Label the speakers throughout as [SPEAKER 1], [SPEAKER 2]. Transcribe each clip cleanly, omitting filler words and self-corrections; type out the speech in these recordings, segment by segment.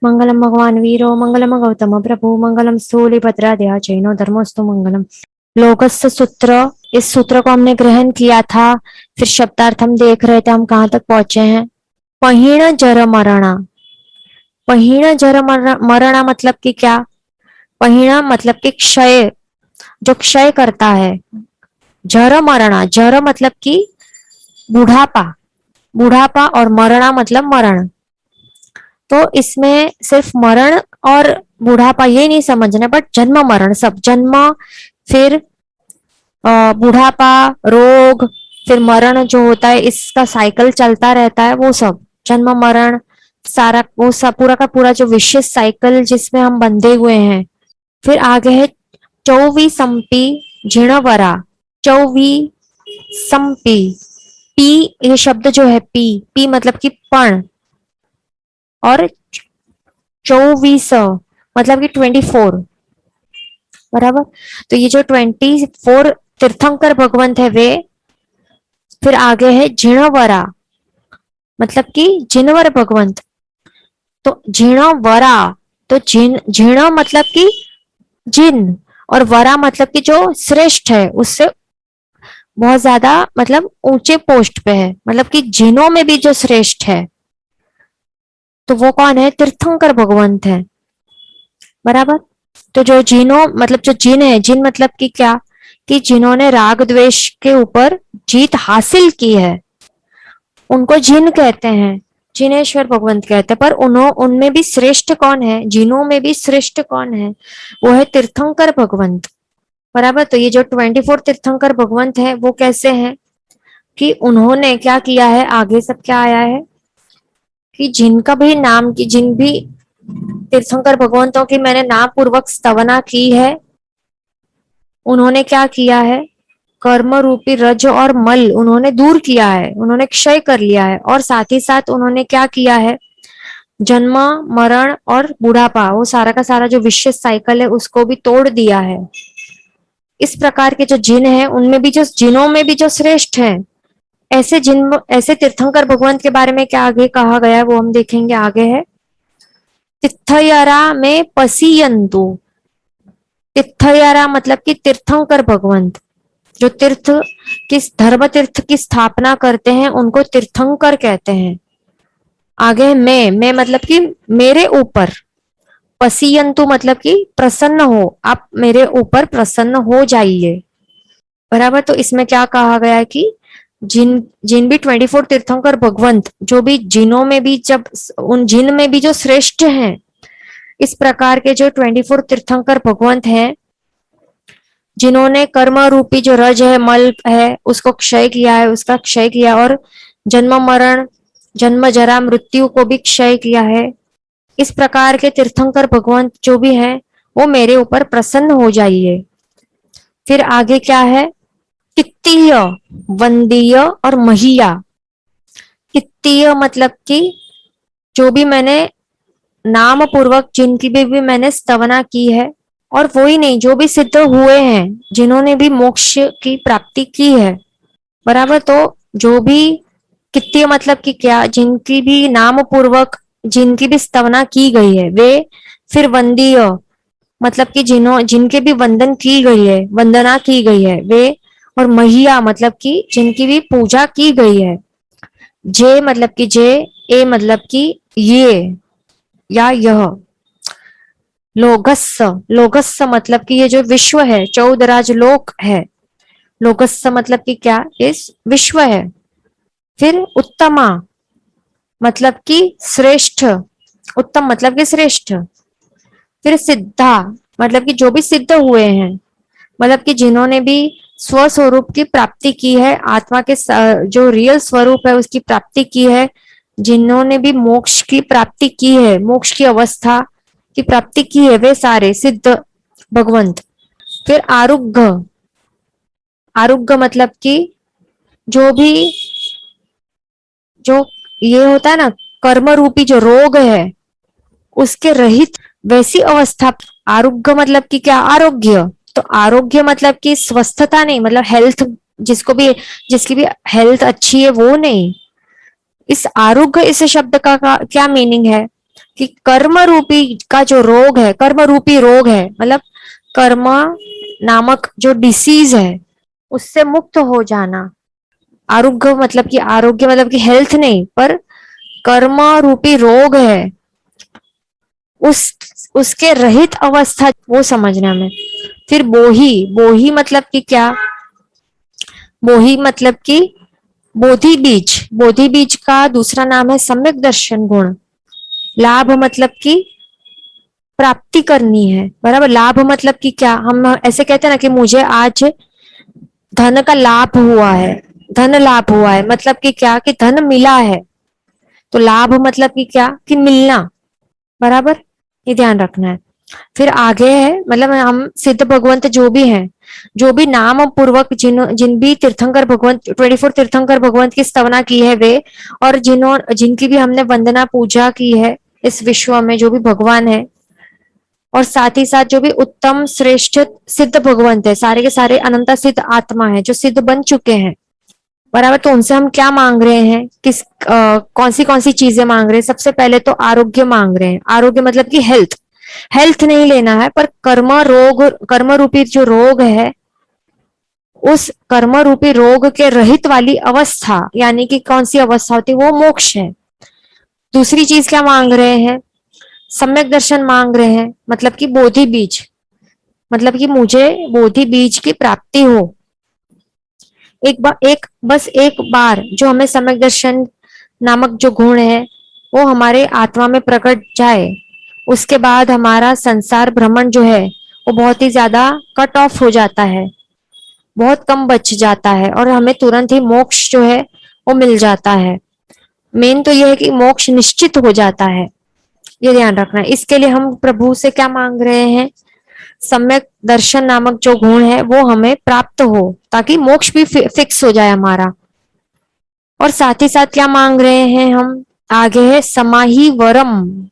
[SPEAKER 1] मंगलम भगवान वीरो मंगलम गौतम प्रभु मंगलम स्थूलिभद्रादया जैनो धर्मस्तु मंगलम। लोकस्य सूत्र, इस सूत्र को हमने ग्रहण किया था। फिर शब्दार्थ हम देख रहे थे, हम कहाँ तक पहुंचे हैं। पहीण जर मरणा। पहीण जर मरणा मतलब कि क्या? पहीण मतलब कि क्षय, जो क्षय करता है। जर मरणा, जर मतलब कि बुढ़ापा, बुढ़ापा, और मरणा मतलब मरण। तो इसमें सिर्फ मरण और बुढ़ापा ये नहीं समझना, बट जन्म मरण सब, जन्म, फिर बुढ़ापा, रोग, फिर मरण जो होता है, इसका साइकिल चलता रहता है, वो सब जन्म मरण, सारा वो सब पूरा का पूरा जो विशेष साइकिल जिसमें हम बंधे हुए हैं। फिर आगे है चौवी संपी झिणवरा। चौवी संपी, पी, ये शब्द जो है पी, पी मतलब कि पण, और 24 मतलब कि 24, बराबर। तो ये जो 24 तीर्थंकर भगवंत है वे। फिर आगे है झिणवरा, मतलब कि जिनवर भगवंत। तो झिणवरा, तो झिण मतलब कि जिन, और वरा मतलब कि जो श्रेष्ठ है, उससे बहुत ज्यादा मतलब ऊंचे पोस्ट पे है, मतलब कि जिनों में भी जो श्रेष्ठ है, तो वो कौन है? तीर्थंकर भगवंत है, बराबर। तो जो जिनों मतलब जो जिन है, जिन मतलब कि क्या? कि जिन्होंने राग द्वेष के ऊपर जीत हासिल की है, उनको जिन कहते हैं, जिनेश्वर भगवंत कहते हैं। पर उनमें भी श्रेष्ठ कौन है? जिनों में भी श्रेष्ठ कौन है? वो है तीर्थंकर भगवंत, बराबर। तो ये जो 24 तीर्थंकर भगवंत है वो कैसे हैं? कि उन्होंने क्या किया है, आगे सब क्या आया है कि जिनका भी नाम की, जिन भी तीर्थंकर भगवंतों की मैंने नाम पूर्वक स्तवना की है, उन्होंने क्या किया है? कर्म रूपी रज और मल उन्होंने दूर किया है, उन्होंने क्षय कर लिया है। और साथ ही साथ उन्होंने क्या किया है? जन्म, मरण और बुढ़ापा, वो सारा का सारा जो विशेष साइकिल है उसको भी तोड़ दिया है। इस प्रकार के जो जिन है, उनमें भी जो जिनों में भी जो श्रेष्ठ है, ऐसे जिन, ऐसे तीर्थंकर भगवंत के बारे में क्या आगे कहा गया है वो हम देखेंगे। आगे है तिथयरा में पसीयंतु। तिथयरा मतलब कि तीर्थंकर भगवंत, जो तीर्थ, किस धर्म तीर्थ की स्थापना करते हैं उनको तीर्थंकर कहते हैं। आगे मैं मतलब कि मेरे ऊपर, पसीयंतु मतलब कि प्रसन्न हो, आप मेरे ऊपर प्रसन्न हो जाइए, बराबर। तो इसमें क्या कहा गया है कि जिन जिन भी 24 तीर्थंकर भगवंत, जो भी जिनों में भी, जब उन जिन में भी जो श्रेष्ठ हैं, इस प्रकार के जो 24 तीर्थंकर भगवंत हैं, जिन्होंने कर्म रूपी जो रज है, मल है, उसको क्षय किया है, उसका क्षय किया, और जन्म मरण, जन्म जरा मृत्यु को भी क्षय किया है, इस प्रकार के तीर्थंकर भगवंत जो भी हैं, वो मेरे ऊपर प्रसन्न हो जाइए। फिर आगे क्या है? कित्तीय, वंदीय और महिया। कित्तीय मतलब कि जो भी मैंने नाम पूर्वक जिनकी भी मैंने स्तवना की है, और वो ही नहीं, जो भी सिद्ध हुए हैं, जिन्होंने भी मोक्ष की प्राप्ति की है, बराबर। तो जो भी कित्तीय मतलब कि क्या? जिनकी भी नाम पूर्वक जिनकी भी स्तवना की गई है वे। फिर वंदीय मतलब कि जिनके भी वंदन की गई है, वंदना की गई है वे। और महिया मतलब कि जिनकी भी पूजा की गई है। जे मतलब कि जे, ए मतलब कि ये या यह। लोगस्स, लोगस्स मतलब कि ये जो विश्व है, चौदराज लोक है। लोगस्स मतलब कि क्या? इस विश्व है। फिर उत्तमा मतलब कि श्रेष्ठ, उत्तम मतलब कि श्रेष्ठ। फिर सिद्धा मतलब कि जो भी सिद्ध हुए हैं, मतलब कि जिन्होंने भी स्वस्वरूप की प्राप्ति की है, आत्मा के जो रियल स्वरूप है उसकी प्राप्ति की है, जिन्होंने भी मोक्ष की प्राप्ति की है, मोक्ष की अवस्था की प्राप्ति की है, वे सारे सिद्ध भगवंत। फिर आरुग्य, आरुग्य मतलब कि जो भी, जो ये होता है ना, कर्म रूपी जो रोग है उसके रहित वैसी अवस्था। आरोग्य मतलब कि क्या? आरोग्य। तो आरोग्य मतलब कि स्वस्थता नहीं, मतलब हेल्थ, जिसको भी, जिसकी भी हेल्थ अच्छी है वो नहीं। इस आरोग्य, इस शब्द का क्या मीनिंग है? कि कर्म रूपी का जो रोग है, कर्म रूपी रोग है, मतलब कर्म नामक जो डिसीज है उससे मुक्त हो जाना। आरोग्य मतलब कि हेल्थ नहीं, पर कर्म रूपी रोग है, उसके रहित अवस्था वो समझना हमें। फिर बोही, बोही मतलब कि क्या? बोही मतलब कि बोधि बीज, बोधि बीज का दूसरा नाम है सम्यक दर्शन गुण। लाभ मतलब कि प्राप्ति करनी है, बराबर। लाभ मतलब कि क्या? हम ऐसे कहते हैं ना कि मुझे आज धन का लाभ हुआ है, धन लाभ हुआ है, मतलब कि क्या? कि धन मिला है। तो लाभ मतलब कि क्या? कि मिलना, बराबर। ये ध्यान रखना है। फिर आगे है, मतलब हम सिद्ध भगवंत जो भी हैं, जो भी नाम पूर्वक जिन जिन भी तीर्थंकर भगवंत 24 तीर्थंकर भगवंत की स्तवना की है वे, और जिनकी भी हमने वंदना पूजा की है इस विश्व में, जो भी भगवान है, और साथ ही साथ जो भी उत्तम श्रेष्ठ सिद्ध भगवंत है, सारे के सारे अनंता सिद्ध आत्मा है जो सिद्ध बन चुके हैं, बराबर। तो उनसे हम क्या मांग रहे हैं? कौन सी चीजें मांग रहे हैं? सबसे पहले तो आरोग्य मांग रहे हैं। आरोग्य मतलब कि हेल्थ, हेल्थ नहीं लेना है, पर कर्म रूपी जो रोग है, उस कर्म रूपी रोग के रहित वाली अवस्था, यानी कि कौन सी अवस्था होती है? वो मोक्ष है। दूसरी चीज क्या मांग रहे हैं? सम्यक दर्शन मांग रहे हैं, मतलब कि बोधि बीज, मतलब कि मुझे बोधि बीज की प्राप्ति हो। बस एक बार जो हमें सम्यक दर्शन नामक जो गुण है वो हमारे आत्मा में प्रकट जाए, उसके बाद हमारा संसार भ्रमण जो है वो बहुत ही ज्यादा कट ऑफ हो जाता है, बहुत कम बच जाता है, और हमें तुरंत ही मोक्ष जो है वो मिल जाता है। मेन तो यह है कि मोक्ष निश्चित हो जाता है, ये ध्यान रखना है। इसके लिए हम प्रभु से क्या मांग रहे हैं? सम्यक दर्शन नामक जो गुण है वो हमें प्राप्त हो, ताकि मोक्ष भी फिक्स हो जाए हमारा। और साथ ही साथ क्या मांग रहे हैं हम? आगे है समाही वरम।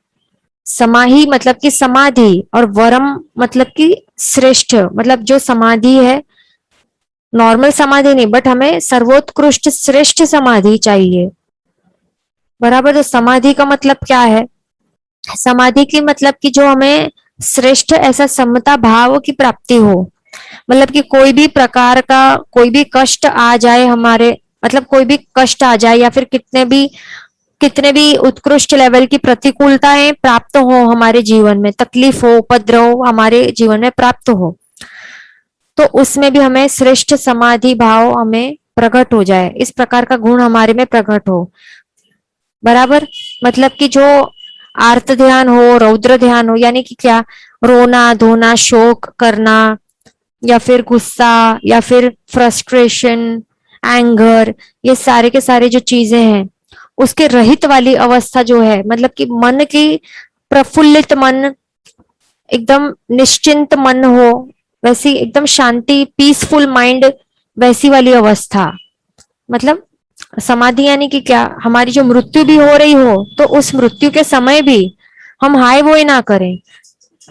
[SPEAKER 1] समाही मतलब कि समाधि, और वरम मतलब कि श्रेष्ठ, मतलब जो समाधि है, नॉर्मल समाधि नहीं, बट हमें सर्वोत्कृष्ट श्रेष्ठ समाधि चाहिए, बराबर। तो समाधि का मतलब क्या है? समाधि की मतलब कि जो हमें श्रेष्ठ ऐसा समता भाव की प्राप्ति हो, मतलब कि कोई भी प्रकार का कोई भी कष्ट आ जाए हमारे, मतलब कोई भी कष्ट आ जाए, या फिर कितने भी उत्कृष्ट लेवल की प्रतिकूलताएं प्राप्त हो हमारे जीवन में, तकलीफ हो, उपद्रव हमारे जीवन में प्राप्त हो, तो उसमें भी हमें श्रेष्ठ समाधि भाव हमें प्रकट हो जाए, इस प्रकार का गुण हमारे में प्रकट हो, बराबर। मतलब कि जो आर्त ध्यान हो, रौद्र ध्यान हो, यानी कि क्या? रोना धोना, शोक करना, या फिर गुस्सा, या फिर फ्रस्ट्रेशन, एंगर, ये सारे के सारे जो चीजें हैं उसके रहित वाली अवस्था जो है, मतलब कि मन की प्रफुल्लित मन, एकदम निश्चिंत मन हो, वैसी एकदम शांति, पीसफुल माइंड, वैसी वाली अवस्था। मतलब समाधि यानी कि क्या? हमारी जो मृत्यु भी हो रही हो तो उस मृत्यु के समय भी हम हाय वोय ना करें,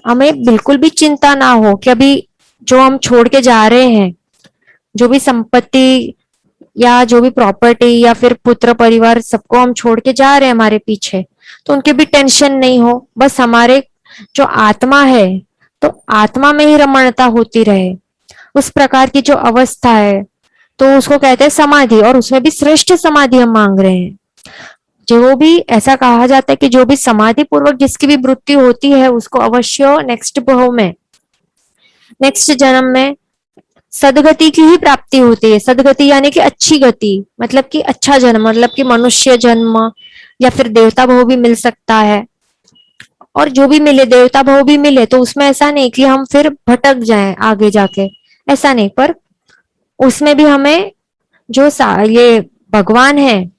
[SPEAKER 1] हमें बिल्कुल भी चिंता ना हो कि अभी जो हम छोड़ के जा रहे हैं, जो भी संपत्ति या जो भी प्रॉपर्टी या फिर पुत्र परिवार, सबको हम छोड़ के जा रहे हैं हमारे पीछे, तो उनके भी टेंशन नहीं हो, बस हमारे जो आत्मा है, तो आत्मा में ही रमणता होती रहे, उस प्रकार की जो अवस्था है, तो उसको कहते हैं समाधि, और उसमें भी श्रेष्ठ समाधि हम मांग रहे हैं। जो भी ऐसा कहा जाता है कि जो भी समाधि पूर्वक जिसकी भी मृत्यु होती है उसको अवश्य नेक्स्ट भाव में, नेक्स्ट जन्म में सदगति की ही प्राप्ति होती है। सदगति यानी कि अच्छी गति, मतलब कि अच्छा जन्म, मतलब कि मनुष्य जन्म, या फिर देवता भाव भी मिल सकता है। और जो भी मिले, देवता भाव भी मिले, तो उसमें ऐसा नहीं कि हम फिर भटक जाएं आगे जाके, ऐसा नहीं, पर उसमें भी हमें जो ये भगवान है,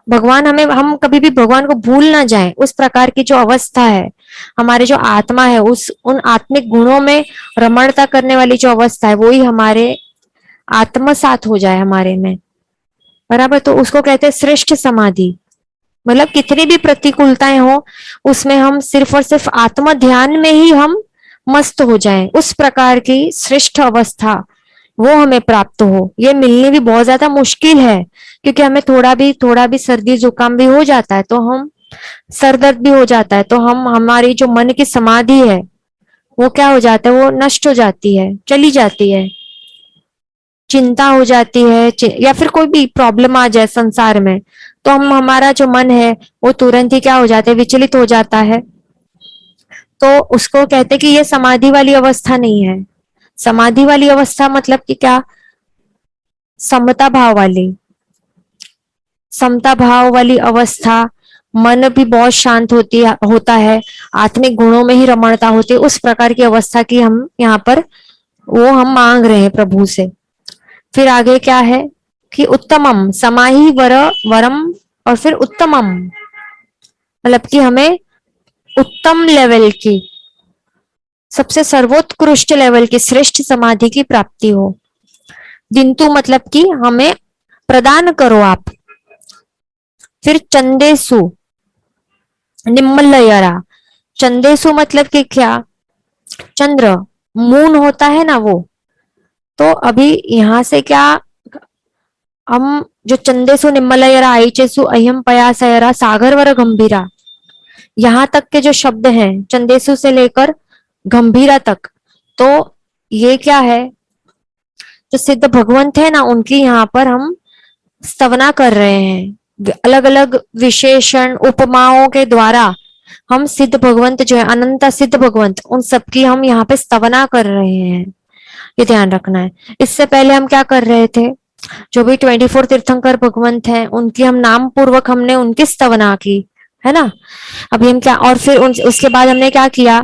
[SPEAKER 1] भगवान हमें, हम कभी भी भगवान को भूल ना जाएं, उस प्रकार की जो अवस्था है, हमारे जो आत्मा है उस उन आत्मिक गुणों में रमणता करने वाली जो अवस्था है, वो ही हमारे आत्मसात हो जाए हमारे में, बराबर। तो उसको कहते हैं श्रेष्ठ समाधि। मतलब कितनी भी प्रतिकूलताएं हो, उसमें हम सिर्फ और सिर्फ आत्मा ध्यान में ही हम मस्त हो जाएं, उस प्रकार की श्रेष्ठ अवस्था वो हमें प्राप्त हो। ये मिलनी भी बहुत ज्यादा मुश्किल है, क्योंकि हमें थोड़ा भी सर्दी जुकाम भी हो जाता है तो हम सर दर्द भी हो जाता है, तो हम हमारी जो मन की समाधि है वो क्या हो जाता है, वो नष्ट हो जाती है, चली जाती है। चिंता हो जाती है या फिर कोई भी प्रॉब्लम आ जाए संसार में, तो हम हमारा जो मन है वो तुरंत ही क्या हो जाता है, विचलित हो जाता है। तो उसको कहते हैं कि ये समाधि वाली अवस्था नहीं है। समाधि वाली अवस्था मतलब कि क्या, समता भाव वाली, समता भाव वाली अवस्था, मन भी बहुत शांत होता है, आत्मिक गुणों में ही रमणता होती है, उस प्रकार की अवस्था की हम यहाँ पर वो हम मांग रहे हैं प्रभु से। फिर आगे क्या है कि उत्तमम समाहि वरम, और फिर उत्तमम मतलब कि हमें उत्तम लेवल की, सबसे सर्वोत्कृष्ट लेवल की श्रेष्ठ समाधि की प्राप्ति हो। दिंतु मतलब कि हमें प्रदान करो आप। फिर चंदेसु निम्मलयरा, चंदेसु मतलब कि क्या, चंद्र, मून होता है ना वो। तो अभी यहां से क्या, हम जो चंदेसु निम्मलयरा आईचेसु अयम पयासयरा सागर वर गंभीरा, यहां तक के जो शब्द हैं चंदेसु से लेकर गंभीरा तक, तो ये क्या है, जो सिद्ध भगवंत है ना उनकी यहाँ पर हम स्तवना कर रहे हैं। अलग अलग विशेषण उपमाओं के द्वारा हम सिद्ध भगवंत जो है, अनंत सिद्ध भगवंत, उन सबकी हम यहाँ पे स्तवना कर रहे हैं, ये ध्यान रखना है। इससे पहले हम क्या कर रहे थे, जो भी 24 तीर्थंकर भगवंत हैं उनकी हम नाम पूर्वक हमने उनकी स्तवना की, है ना। अभी हम क्या, और फिर उसके बाद हमने क्या किया,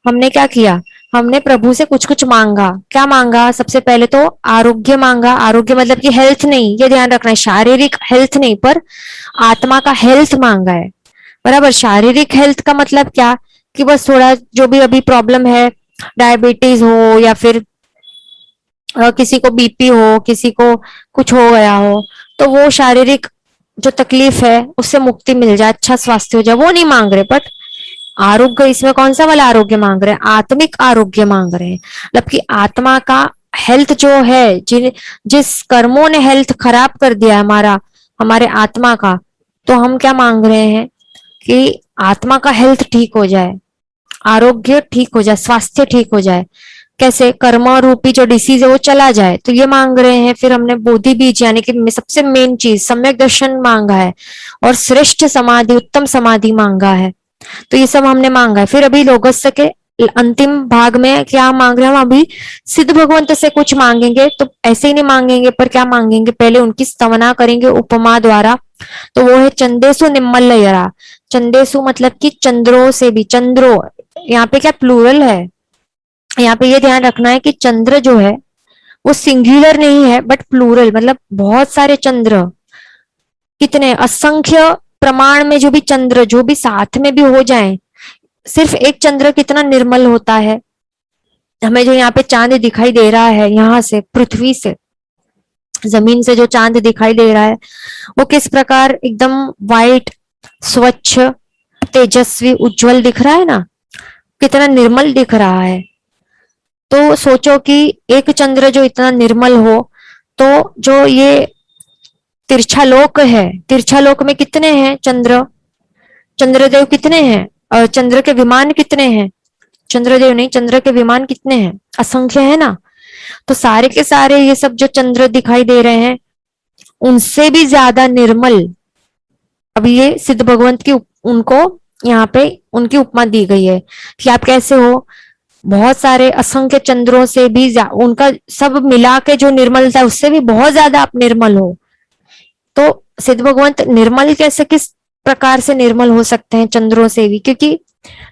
[SPEAKER 1] हमने क्या किया, हमने प्रभु से कुछ कुछ मांगा। क्या मांगा, सबसे पहले तो आरोग्य मांगा। आरोग्य मतलब कि हेल्थ नहीं, ये ध्यान रखना है, शारीरिक हेल्थ नहीं पर आत्मा का हेल्थ मांगा है, बराबर। शारीरिक हेल्थ का मतलब क्या, कि बस थोड़ा जो भी अभी प्रॉब्लम है, डायबिटीज हो या फिर किसी को बीपी हो, किसी को कुछ हो गया हो, तो वो शारीरिक जो तकलीफ है उससे मुक्ति मिल जाए, अच्छा स्वास्थ्य हो जाए, वो नहीं मांग रहे। बट आरोग्य, इसमें कौन सा वाला आरोग्य मांग रहे हैं, आत्मिक आरोग्य मांग रहे हैं। मतलब कि आत्मा का हेल्थ जो है, जिस कर्मों ने हेल्थ खराब कर दिया हमारा, हमारे आत्मा का, तो हम क्या मांग रहे हैं कि आत्मा का हेल्थ ठीक हो जाए, आरोग्य ठीक हो जाए, स्वास्थ्य ठीक हो जाए। कैसे, कर्म रूपी जो डिसीज है वो चला जाए, तो ये मांग रहे हैं। फिर हमने बोधि बीज यानी कि सबसे मेन चीज सम्यक दर्शन मांगा है, और श्रेष्ठ समाधि, उत्तम समाधि मांगा है। तो ये सब हमने मांगा है। फिर अभी लोगस्य के अंतिम भाग में क्या मांग रहे हैं हम, अभी सिद्ध भगवंत से कुछ मांगेंगे, तो ऐसे ही नहीं मांगेंगे, पर क्या मांगेंगे, पहले उनकी स्तवना करेंगे उपमा द्वारा। तो वो है चंदेसु निम्मलयरा। चंदेसु मतलब कि चंद्रों से भी, चंद्रो यहाँ पे क्या प्लूरल है, यहाँ पे ये ध्यान रखना है कि चंद्र जो है वो सिंगुलर नहीं है बट प्लूरल, मतलब बहुत सारे चंद्र, कितने असंख्य प्रमाण में जो भी चंद्र जो भी साथ में भी हो जाएं, सिर्फ एक चंद्र कितना निर्मल होता है। हमें जो यहाँ पे चांद दिखाई दे रहा है, यहाँ से पृथ्वी से, जमीन से जो चांद दिखाई दे रहा है, वो किस प्रकार एकदम वाइट, स्वच्छ, तेजस्वी, उज्जवल दिख रहा है ना, कितना निर्मल दिख रहा है। तो सोचो कि एक चंद्र जो इतना निर्मल हो, तो जो ये तिरछालोक है, तिरछालोक में कितने हैं चंद्र, चंद्रदेव कितने हैं, और चंद्र के विमान कितने हैं, चंद्रदेव नहीं, चंद्र के विमान कितने हैं, असंख्य है ना। तो सारे के सारे ये सब जो चंद्र दिखाई दे रहे हैं, उनसे भी ज्यादा निर्मल अभी ये सिद्ध भगवंत की उनको यहाँ पे उनकी उपमा दी गई है कि आप कैसे हो, बहुत सारे असंख्य चंद्रों से भी उनका सब मिला के जो निर्मलता है उससे भी बहुत ज्यादा आप निर्मल हो। तो सिद्ध भगवंत निर्मल कैसे, किस प्रकार से निर्मल हो सकते हैं चंद्रों से भी, क्योंकि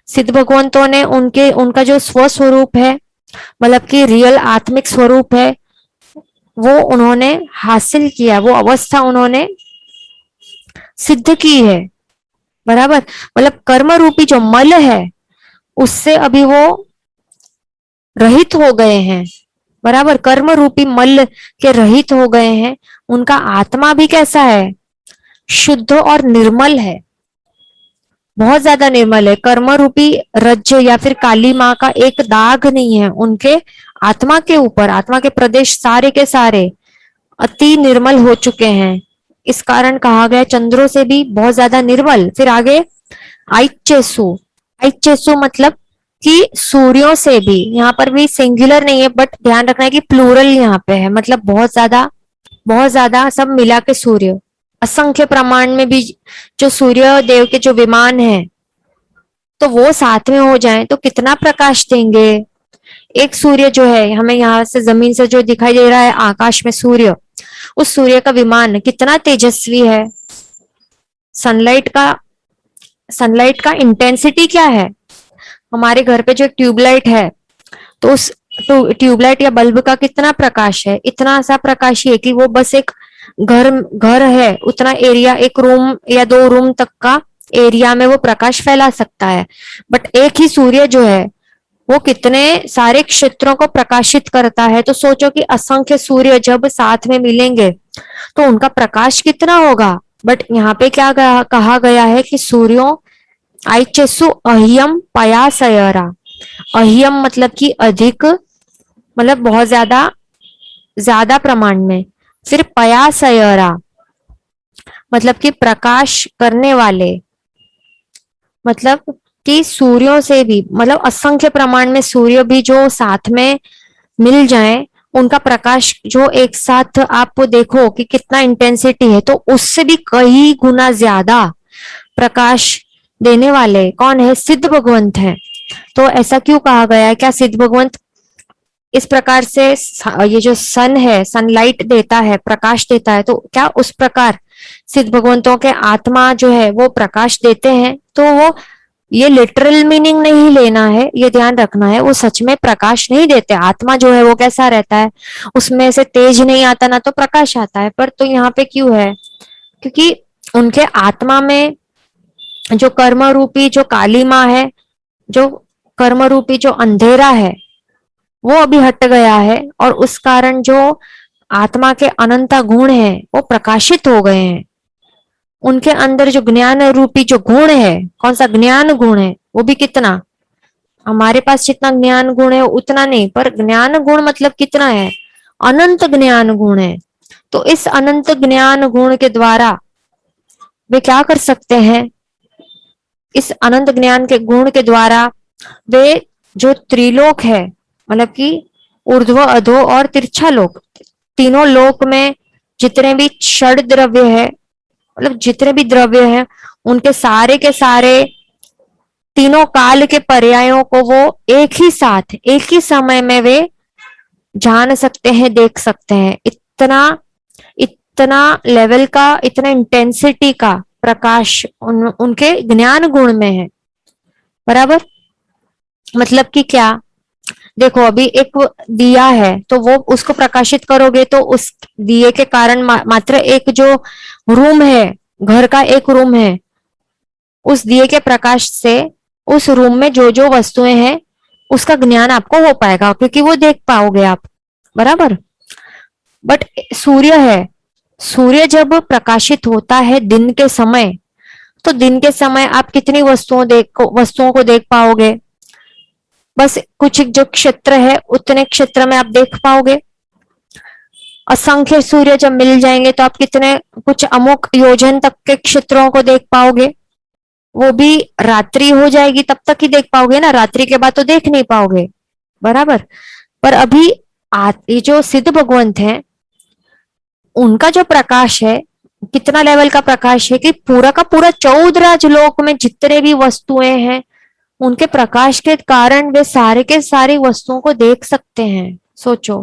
[SPEAKER 1] सिद्ध भगवंतों ने उनके उनका जो स्वस्वरूप है, मतलब कि रियल आत्मिक स्वरूप है, वो उन्होंने हासिल किया, वो अवस्था उन्होंने सिद्ध की है, बराबर। मतलब कर्म रूपी जो मल है उससे अभी वो रहित हो गए हैं, बराबर, कर्म रूपी मल के रहित हो गए हैं। उनका आत्मा भी कैसा है, शुद्ध और निर्मल है, बहुत ज्यादा निर्मल है। कर्म रूपी रज्जु या फिर काली माँ का एक दाग नहीं है उनके आत्मा के ऊपर, आत्मा के प्रदेश सारे के सारे अति निर्मल हो चुके हैं, इस कारण कहा गया चंद्रों से भी बहुत ज्यादा निर्मल। फिर आगे आइचेसु, आइचेसु मतलब कि सूर्यों से भी, यहाँ पर भी सिंगुलर नहीं है बट ध्यान रखना है कि प्लूरल यहाँ पे है, मतलब बहुत ज्यादा सब मिला के सूर्य, असंख्य प्रमाण में भी जो सूर्य देव के जो विमान है तो वो साथ में हो जाए तो कितना प्रकाश देंगे। एक सूर्य जो है हमें यहाँ से जमीन से जो दिखाई दे रहा है आकाश में सूर्य, उस सूर्य का विमान कितना तेजस्वी है। सनलाइट का सनलाइट का इंटेंसिटी क्या है, हमारे घर पे जो ट्यूबलाइट है तो उस ट्यूबलाइट या बल्ब का कितना प्रकाश है, इतना सा प्रकाश है कि वो बस एक घर घर है उतना एरिया, एक रूम या दो रूम तक का एरिया में वो प्रकाश फैला सकता है। बट एक ही सूर्य जो है वो कितने सारे क्षेत्रों को प्रकाशित करता है, तो सोचो कि असंख्य सूर्य जब साथ में मिलेंगे तो उनका प्रकाश कितना होगा। बट यहाँ पे क्या कहा गया है कि सूर्यों आइचेसु अहियम पयासयरा, अहियम मतलब कि अधिक, मतलब बहुत ज्यादा, ज्यादा प्रमाण में। फिर पयासयरा मतलब कि प्रकाश करने वाले, मतलब कि सूर्यों से भी, मतलब असंख्य प्रमाण में सूर्य भी जो साथ में मिल जाए उनका प्रकाश जो एक साथ आप देखो कि कितना इंटेंसिटी है, तो उससे भी कई गुना ज्यादा प्रकाश देने वाले कौन है, सिद्ध भगवंत है। तो ऐसा क्यों कहा गया है, क्या सिद्ध भगवंत इस प्रकार से ये जो सन है सनलाइट देता है, प्रकाश देता है, तो क्या उस प्रकार सिद्ध भगवंतों के आत्मा जो है वो प्रकाश देते हैं। तो वो ये लिटरल मीनिंग नहीं लेना है, ये ध्यान रखना है, वो सच में प्रकाश नहीं देते। आत्मा जो है वो कैसा रहता है, उसमें से तेज नहीं आता ना तो प्रकाश आता है। पर तो यहाँ पे क्यों है, क्योंकि उनके आत्मा में जो कर्म रूपी जो काली माँ है, जो कर्म रूपी जो अंधेरा है वो अभी हट गया है, और उस कारण जो आत्मा के अनंत गुण है वो प्रकाशित हो गए हैं। उनके अंदर जो ज्ञान रूपी जो गुण है, कौन सा ज्ञान गुण है, वो भी कितना, हमारे पास जितना ज्ञान गुण है उतना नहीं, पर ज्ञान गुण मतलब कितना है, अनंत ज्ञान गुण है। तो इस अनंत ज्ञान गुण के द्वारा वे क्या कर सकते हैं, इस अनंत ज्ञान के गुण के द्वारा वे जो त्रिलोक है, मतलब कि ऊर्ध्व अधो और तिरछा लोक, तीनों लोक में जितने भी षड द्रव्य है, मतलब जितने भी द्रव्य हैं उनके सारे के सारे तीनों काल के पर्यायों को वो एक ही साथ एक ही समय में वे जान सकते हैं, देख सकते हैं। इतना इतना लेवल का, इतना इंटेंसिटी का प्रकाश उनके ज्ञान गुण में है। बराबर, मतलब कि क्या, देखो अभी एक दिया है तो वो उसको प्रकाशित करोगे तो उस दिए के कारण मात्र एक जो रूम है, घर का एक रूम है, उस दिए के प्रकाश से उस रूम में जो जो वस्तुएं हैं उसका ज्ञान आपको हो पाएगा, क्योंकि वो देख पाओगे आप। बराबर, बट सूर्य है, सूर्य जब प्रकाशित होता है दिन के समय, तो दिन के समय आप कितनी वस्तुओं को देख पाओगे, बस कुछ जो क्षेत्र है उतने क्षेत्र में आप देख पाओगे। असंख्य सूर्य जब मिल जाएंगे तो आप कितने कुछ अमुक योजन तक के क्षेत्रों को देख पाओगे, वो भी रात्रि हो जाएगी तब तक ही देख पाओगे ना, रात्रि के बाद तो देख नहीं पाओगे। बराबर, पर अभी ये जो सिद्ध भगवंत है उनका जो प्रकाश है कितना लेवल का प्रकाश है कि पूरा का पूरा 14 लोक में जितने भी वस्तुएं हैं उनके प्रकाश के कारण वे सारे के सारी वस्तुओं को देख सकते हैं। सोचो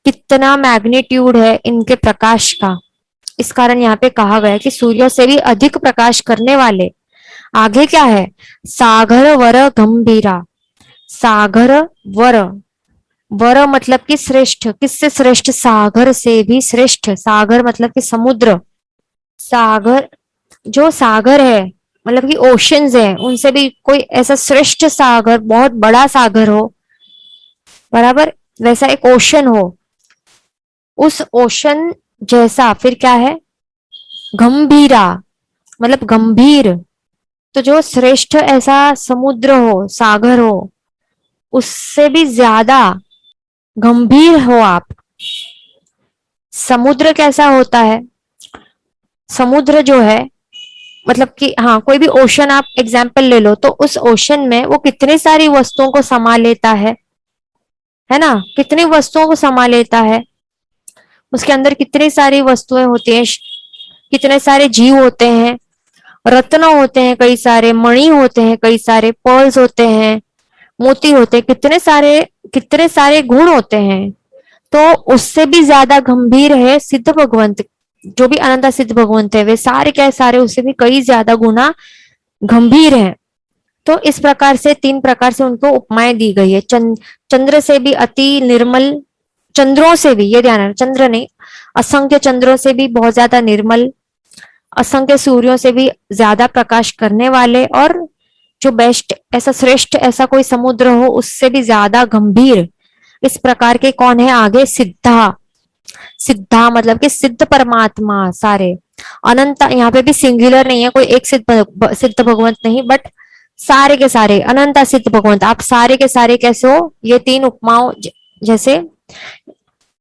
[SPEAKER 1] कितना मैग्नीट्यूड है इनके प्रकाश का। इस कारण यहाँ पे कहा गया कि सूर्य से भी अधिक प्रकाश करने वाले आगे क्या है, सागर वर गंभीरा, सागर वर, वर मतलब कि श्रेष्ठ, किससे श्रेष्ठ, सागर से भी श्रेष्ठ। सागर मतलब कि समुद्र, सागर, जो सागर है मतलब कि ओशंस है उनसे भी कोई ऐसा श्रेष्ठ सागर, बहुत बड़ा सागर हो, बराबर, वैसा एक ओशन हो, उस ओशन जैसा फिर क्या है, गंभीरा मतलब गंभीर, तो जो श्रेष्ठ ऐसा समुद्र हो, सागर हो, उससे भी ज्यादा गंभीर हो आप। समुद्र कैसा होता है, समुद्र जो है, मतलब कि हाँ, कोई भी ओशन आप एग्जाम्पल ले लो, तो उस ओशन में वो कितनी सारी वस्तुओं को समा लेता है ना, कितनी वस्तुओं को समा लेता है, उसके अंदर कितनी सारी वस्तुएं होती हैं, कितने सारे जीव होते हैं, रत्न होते हैं, कई सारे मणि होते हैं, कई सारे पर्ल्स होते हैं, मोती होते हैं, कितने सारे गुण होते हैं। तो उससे भी ज्यादा गंभीर है सिद्ध भगवंत, जो भी अनंत सिद्ध भगवंत है, वे सारे क्या सारे उससे भी कई ज्यादा गुना गंभीर है। तो इस प्रकार से 3 प्रकार से उनको उपमाएं दी गई है। चंद्र से भी अति निर्मल, चंद्रों से भी, ये ध्यान रखना, चंद्र नहीं, असंख्य चंद्रों से भी बहुत ज्यादा निर्मल, असंख्य सूर्यों से भी ज्यादा प्रकाश करने वाले, और जो बेस्ट ऐसा श्रेष्ठ ऐसा कोई समुद्र हो उससे भी ज्यादा गंभीर, इस प्रकार के कौन है आगे, सिद्धा। सिद्धा मतलब कि सिद्ध परमात्मा सारे, अनंत, यहाँ पे भी सिंगुलर नहीं है, कोई एक सिद्ध भगवंत नहीं, बट सारे के सारे अनंत सिद्ध भगवंत, आप सारे के सारे कैसे हो, ये 3 उपमाओं, जैसे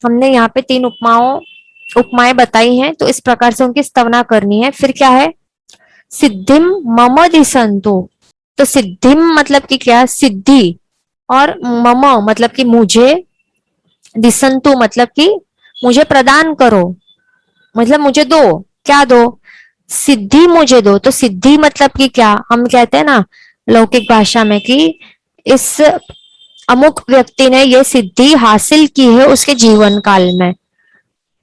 [SPEAKER 1] हमने यहाँ पे 3 उपमाएं बताई हैं, तो इस प्रकार से उनकी स्तवना करनी है। फिर क्या है, सिद्धिम मम दिसंतु, तो सिद्धिम मतलब कि क्या, सिद्धि, और मम मतलब कि मुझे, दिसंतु मतलब कि मुझे प्रदान करो, मतलब मुझे दो, क्या दो, सिद्धि मुझे दो। तो सिद्धि मतलब कि क्या, हम कहते हैं ना लौकिक भाषा में कि इस अमुक व्यक्ति ने ये सिद्धि हासिल की है उसके जीवन काल में।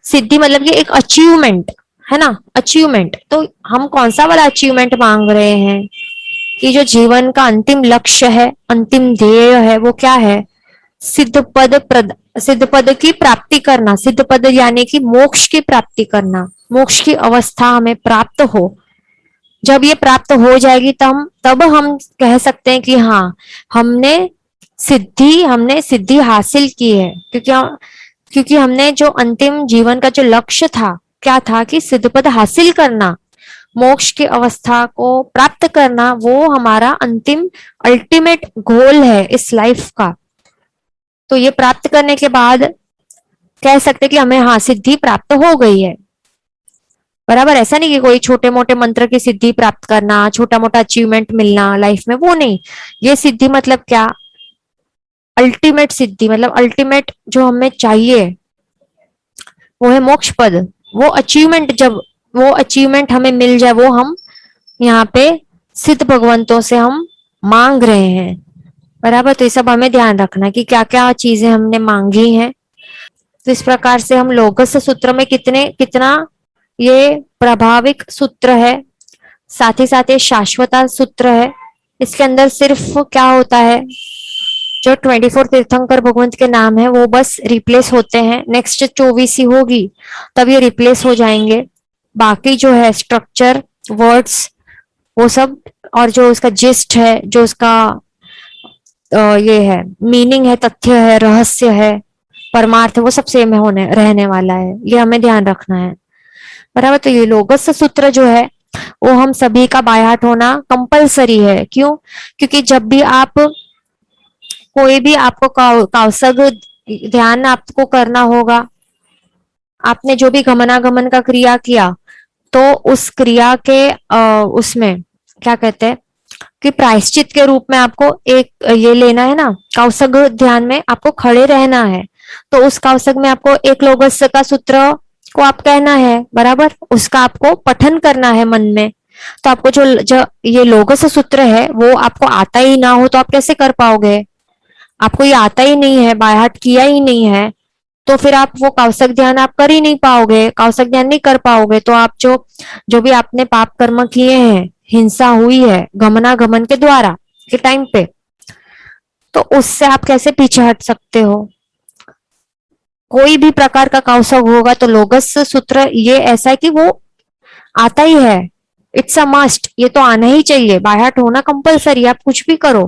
[SPEAKER 1] सिद्धि मतलब कि एक अचीवमेंट है ना, अचीवमेंट। तो हम कौन सा वाला अचीवमेंट मांग रहे हैं, कि जो जीवन का अंतिम लक्ष्य है, अंतिम ध्येय है, वो क्या है, सिद्ध पद की प्राप्ति करना, सिद्ध पद यानी कि मोक्ष की प्राप्ति करना, मोक्ष की अवस्था हमें प्राप्त हो। जब ये प्राप्त हो जाएगी तब हम कह सकते हैं कि हाँ, हमने सिद्धि हासिल की है, क्योंकि हमने जो अंतिम जीवन का जो लक्ष्य था, क्या था, कि सिद्ध पद हासिल करना, मोक्ष की अवस्था को प्राप्त करना, वो हमारा अंतिम अल्टीमेट गोल है इस लाइफ का। तो ये प्राप्त करने के बाद कह सकते कि हमें हाँ सिद्धि प्राप्त हो गई है, बराबर। ऐसा नहीं कि कोई छोटे मोटे मंत्र की सिद्धि प्राप्त करना, छोटा मोटा अचीवमेंट मिलना लाइफ में, वो नहीं। ये सिद्धि मतलब क्या, अल्टीमेट सिद्धि, मतलब अल्टीमेट जो हमें चाहिए वो है मोक्ष पद। वो अचीवमेंट, जब वो अचीवमेंट हमें मिल जाए, वो हम यहाँ पे सिद्ध भगवंतों से हम मांग रहे हैं, बराबर। तो ये सब हमें ध्यान रखना कि क्या क्या चीजें हमने मांगी हैं। तो इस प्रकार से हम लोगस सूत्र में कितना ये प्रभाविक सूत्र है, साथ ही शाश्वता सूत्र है। इसके अंदर सिर्फ क्या होता है, जो 24 तीर्थंकर भगवंत के नाम है वो बस रिप्लेस होते हैं, नेक्स्ट 24 ही होगी तब ये रिप्लेस हो जाएंगे। बाकी जो है स्ट्रक्चर, वर्ड्स, वो सब, और जो उसका जिस्ट है, जो उसका ये है मीनिंग है, तथ्य है, रहस्य है, परमार्थ है, वो सब सेम होने रहने वाला है, ये हमें ध्यान रखना है, बराबर। तो ये लोगस सूत्र जो है वो हम सभी का बायहार्ट होना कंपलसरी है। क्यों, क्योंकि जब भी आप कोई भी आपको काउसग ध्यान आपको करना होगा, आपने जो भी गमनागमन का क्रिया किया, तो उस क्रिया के उसमें क्या कहते हैं कि प्रायश्चित के रूप में आपको एक ये लेना है ना, काउसग ध्यान में आपको खड़े रहना है। तो उस काउसग में आपको एक लोगस का सूत्र को आप कहना है, बराबर, उसका आपको पठन करना है मन में। तो आपको जो ये लोगस सूत्र है वो आपको आता ही ना हो तो आप कैसे कर पाओगे, आपको ये आता ही नहीं है, बाय हार्ट किया ही नहीं है, तो फिर आप वो कौशक ध्यान आप कर ही नहीं पाओगे, कौशक ध्यान नहीं कर पाओगे। तो आप जो जो भी आपने पाप कर्म किए हैं, हिंसा हुई है गमनागमन के द्वारा के टाइम पे, तो उससे आप कैसे पीछे हट सकते हो। कोई भी प्रकार का कौशक होगा तो लोगस सूत्र ये ऐसा है कि वो आता ही है, इट्स अ मस्ट, ये तो आना ही चाहिए, बाय हार्ट होना कंपलसरी। आप कुछ भी करो,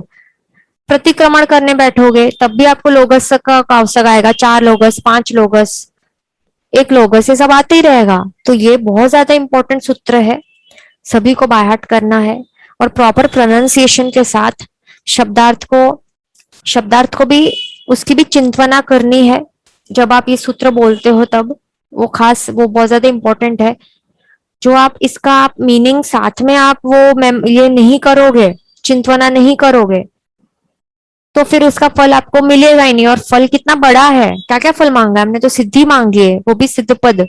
[SPEAKER 1] प्रतिक्रमण करने बैठोगे तब भी आपको लोगस का कौशक आएगा, 4 लोगस, 5 लोगस, 1 लोगस, ये सब आते ही रहेगा। तो ये बहुत ज्यादा इंपॉर्टेंट सूत्र है, सभी को बाय हार्ट करना है, और प्रॉपर प्रोनाउंसिएशन के साथ शब्दार्थ को भी उसकी भी चिंतना करनी है जब आप ये सूत्र बोलते हो तब। वो बहुत ज्यादा इंपॉर्टेंट है। जो आप इसका आप मीनिंग साथ में आप वो ये नहीं करोगे, चिंतवना नहीं करोगे, तो फिर उसका फल आपको मिलेगा ही नहीं। और फल कितना बड़ा है, क्या क्या फल मांगा है हमने, तो सिद्धि मांगी है, वो भी सिद्ध पद,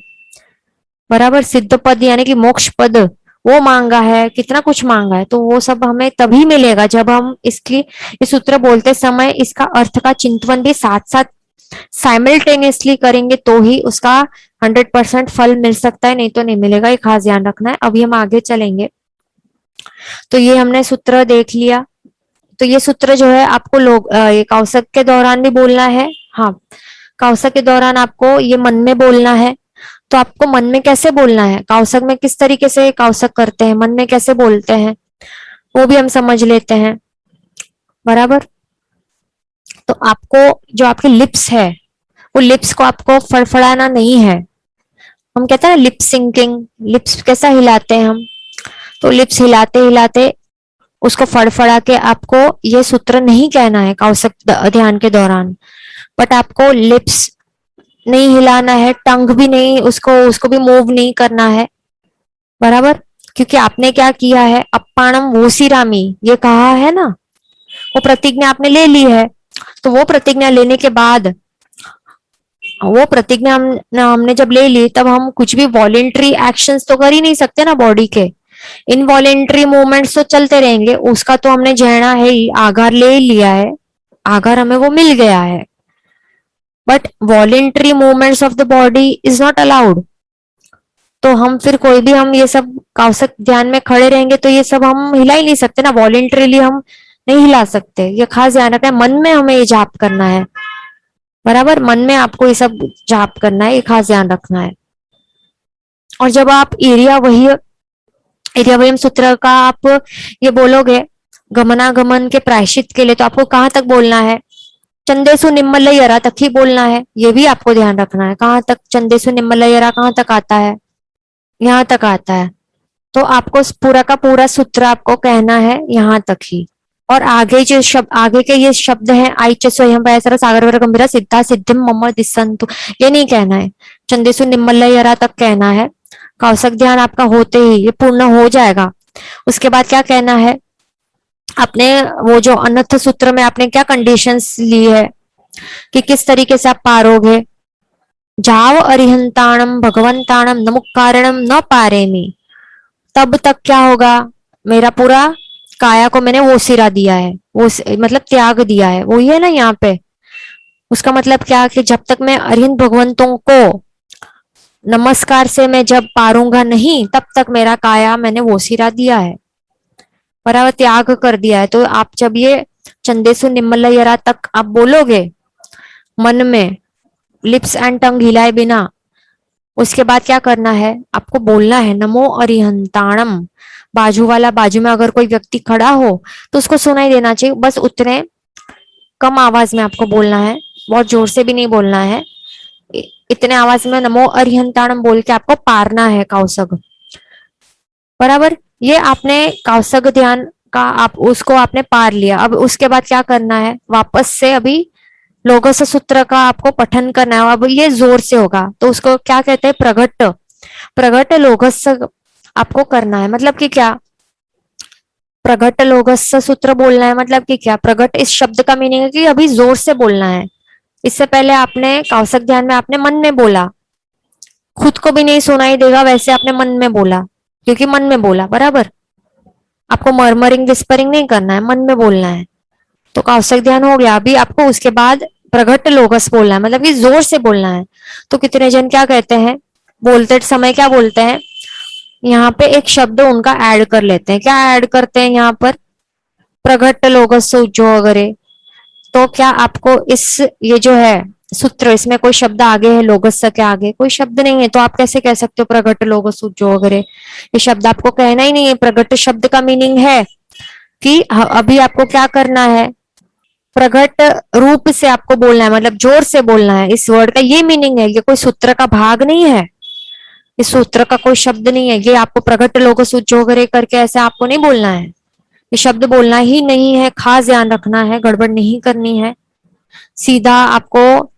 [SPEAKER 1] बराबर, सिद्ध पद यानी कि मोक्ष पद, वो मांगा है, कितना कुछ मांगा है। तो वो सब हमें तभी मिलेगा जब हम इसकी इस सूत्र बोलते समय इसका अर्थ का चिंतन भी साथ साथ साइमल्टेनियसली करेंगे, तो ही उसका 100% फल मिल सकता है, नहीं तो नहीं मिलेगा। ये खास ध्यान रखना है। अभी हम आगे चलेंगे। तो ये हमने सूत्र देख लिया। तो ये सूत्र जो है आपको लोग ये कौशक के दौरान भी बोलना है। हाँ, कौशक के दौरान आपको ये मन में बोलना है। तो आपको मन में कैसे बोलना है, कौशक में किस तरीके से कौशक करते हैं, मन में कैसे बोलते हैं, वो भी हम समझ लेते हैं, बराबर। तो आपको जो आपके लिप्स है, वो लिप्स को आपको फड़फड़ाना नहीं है। हम कहते हैं ना लिप सिंकिंग, लिप्स कैसा हिलाते हैं हम, तो लिप्स हिलाते हिलाते उसको फड़फड़ा के आपको ये सूत्र नहीं कहना है कौशक ध्यान के दौरान। बट आपको लिप्स नहीं हिलाना है, टंग भी नहीं, उसको उसको भी मूव नहीं करना है, बराबर। क्योंकि आपने क्या किया है, अप्पाणम वोसीरामी ये कहा है ना, वो प्रतिज्ञा आपने ले ली है। तो वो प्रतिज्ञा लेने के बाद, वो प्रतिज्ञा हमने जब ले ली, तब हम कुछ भी वॉलेंट्री एक्शंस तो कर ही नहीं सकते ना बॉडी के। इनवॉलेंट्री मूवमेंट्स तो चलते रहेंगे, उसका तो हमने जहना है ही, आधार ले लिया है, आधार हमें वो मिल गया है। But voluntary movements of the body is not allowed. तो हम फिर कोई भी हम ये सब कौशक ध्यान में खड़े रहेंगे तो ये सब हम हिला ही नहीं सकते ना, वॉलेंट्रीली हम नहीं हिला सकते। ये खास ध्यान रखना है, मन में हमें ये जाप करना है, बराबर, मन में आपको ये सब जाप करना है, ये खास ध्यान रखना है। और जब आप एरिया सूत्र का आप ये बोलोगे गमनागमन के प्रायश्चित के लिए, तो आपको कहाँ तक बोलना है, चंदेसु निम्मलयरा तक ही बोलना है। ये भी आपको ध्यान रखना है, कहाँ तक चंदेसु निम्मलयरा कहाँ तक आता है, यहाँ तक आता है। तो आपको पूरा का पूरा सूत्र आपको कहना है यहाँ तक ही। और आगे जो शब्द, आगे के ये शब्द हैं, आइच स्वयं पैसरा सागर वर गंभीरा सिद्धा सिद्धिम मम दिसंतु, ये नहीं कहना है, चंदेसु निम्मलयरा तक कहना है। कौशक ध्यान आपका होते ही ये पूर्ण हो जाएगा। उसके बाद क्या कहना है, आपने वो जो अनर्थ सूत्र में आपने क्या कंडीशंस ली है कि किस तरीके से आप पारोगे, जाव अरिहंताणम भगवंताणम नमुकारणम न पारेमी, तब तक क्या होगा, मेरा पूरा काया को मैंने वो सिरा दिया है, वो मतलब त्याग दिया है, वो ये है ना यहाँ पे। उसका मतलब क्या कि जब तक मैं अरिहंत भगवंतों को नमस्कार से मैं जब पारूंगा नहीं, तब तक मेरा काया मैंने वो सिरा दिया है, बराबर, त्याग कर दिया है। तो आप जब ये चंदेसु निम्मलयरा तक आप बोलोगे मन में, लिप्स एंड टंग हिलाए बिना, उसके बाद क्या करना है, आपको बोलना है नमो अरिहंताणम। बाजू वाला, बाजू में अगर कोई व्यक्ति खड़ा हो तो उसको सुनाई देना चाहिए, बस उतने कम आवाज में आपको बोलना है, बहुत जोर से भी नहीं बोलना है, इतने आवाज में नमो अरिहंताणम बोल के आपको पारना है कौशक, बराबर। ये आपने कौशक ध्यान का आप उसको आपने पार लिया। अब उसके बाद क्या करना है, वापस से अभी लोगोस सूत्र का आपको पठन करना है। अब ये जोर से होगा, तो उसको क्या कहते हैं, प्रगट, प्रगट लोगस आपको करना है। मतलब कि क्या, प्रगट लोगस सूत्र बोलना है, मतलब कि क्या, प्रगट इस शब्द का मीनिंग है कि अभी जोर से बोलना है। इससे पहले आपने कौशक ध्यान में आपने मन में बोला, खुद को भी नहीं सुनाई देगा वैसे आपने मन में बोला, क्योंकि मन में बोला, बराबर। आपको मर्मरिंग विस्परिंग नहीं करना है, मन में बोलना है। तो कौशक ध्यान हो गया। अभी आपको उसके बाद प्रगट लोगस बोलना है, मतलब कि जोर से बोलना है। तो कितने जन क्या कहते हैं, बोलते समय क्या बोलते हैं, यहाँ पे एक शब्द उनका ऐड कर लेते हैं। क्या ऐड करते हैं यहाँ पर, प्रगट लोगस जो वगैरह। तो क्या आपको इस ये जो है सूत्र, इसमें कोई शब्द आगे है, लोगस के आगे कोई शब्द नहीं है, तो आप कैसे कह सकते हो प्रगट लोगस जो वगैरह, ये शब्द आपको कहना ही नहीं है। प्रगट शब्द का मीनिंग है कि अभी आपको क्या करना है, प्रगट रूप से आपको बोलना है, मतलब जोर से बोलना है। इस वर्ड का ये मीनिंग है, ये कोई सूत्र का भाग नहीं है, इस सूत्र का कोई शब्द नहीं है। ये आपको प्रगट लोग सूचोगरे करके ऐसे आपको नहीं बोलना है, ये शब्द बोलना ही नहीं है, खास ध्यान रखना है, गड़बड़ नहीं करनी है। सीधा आपको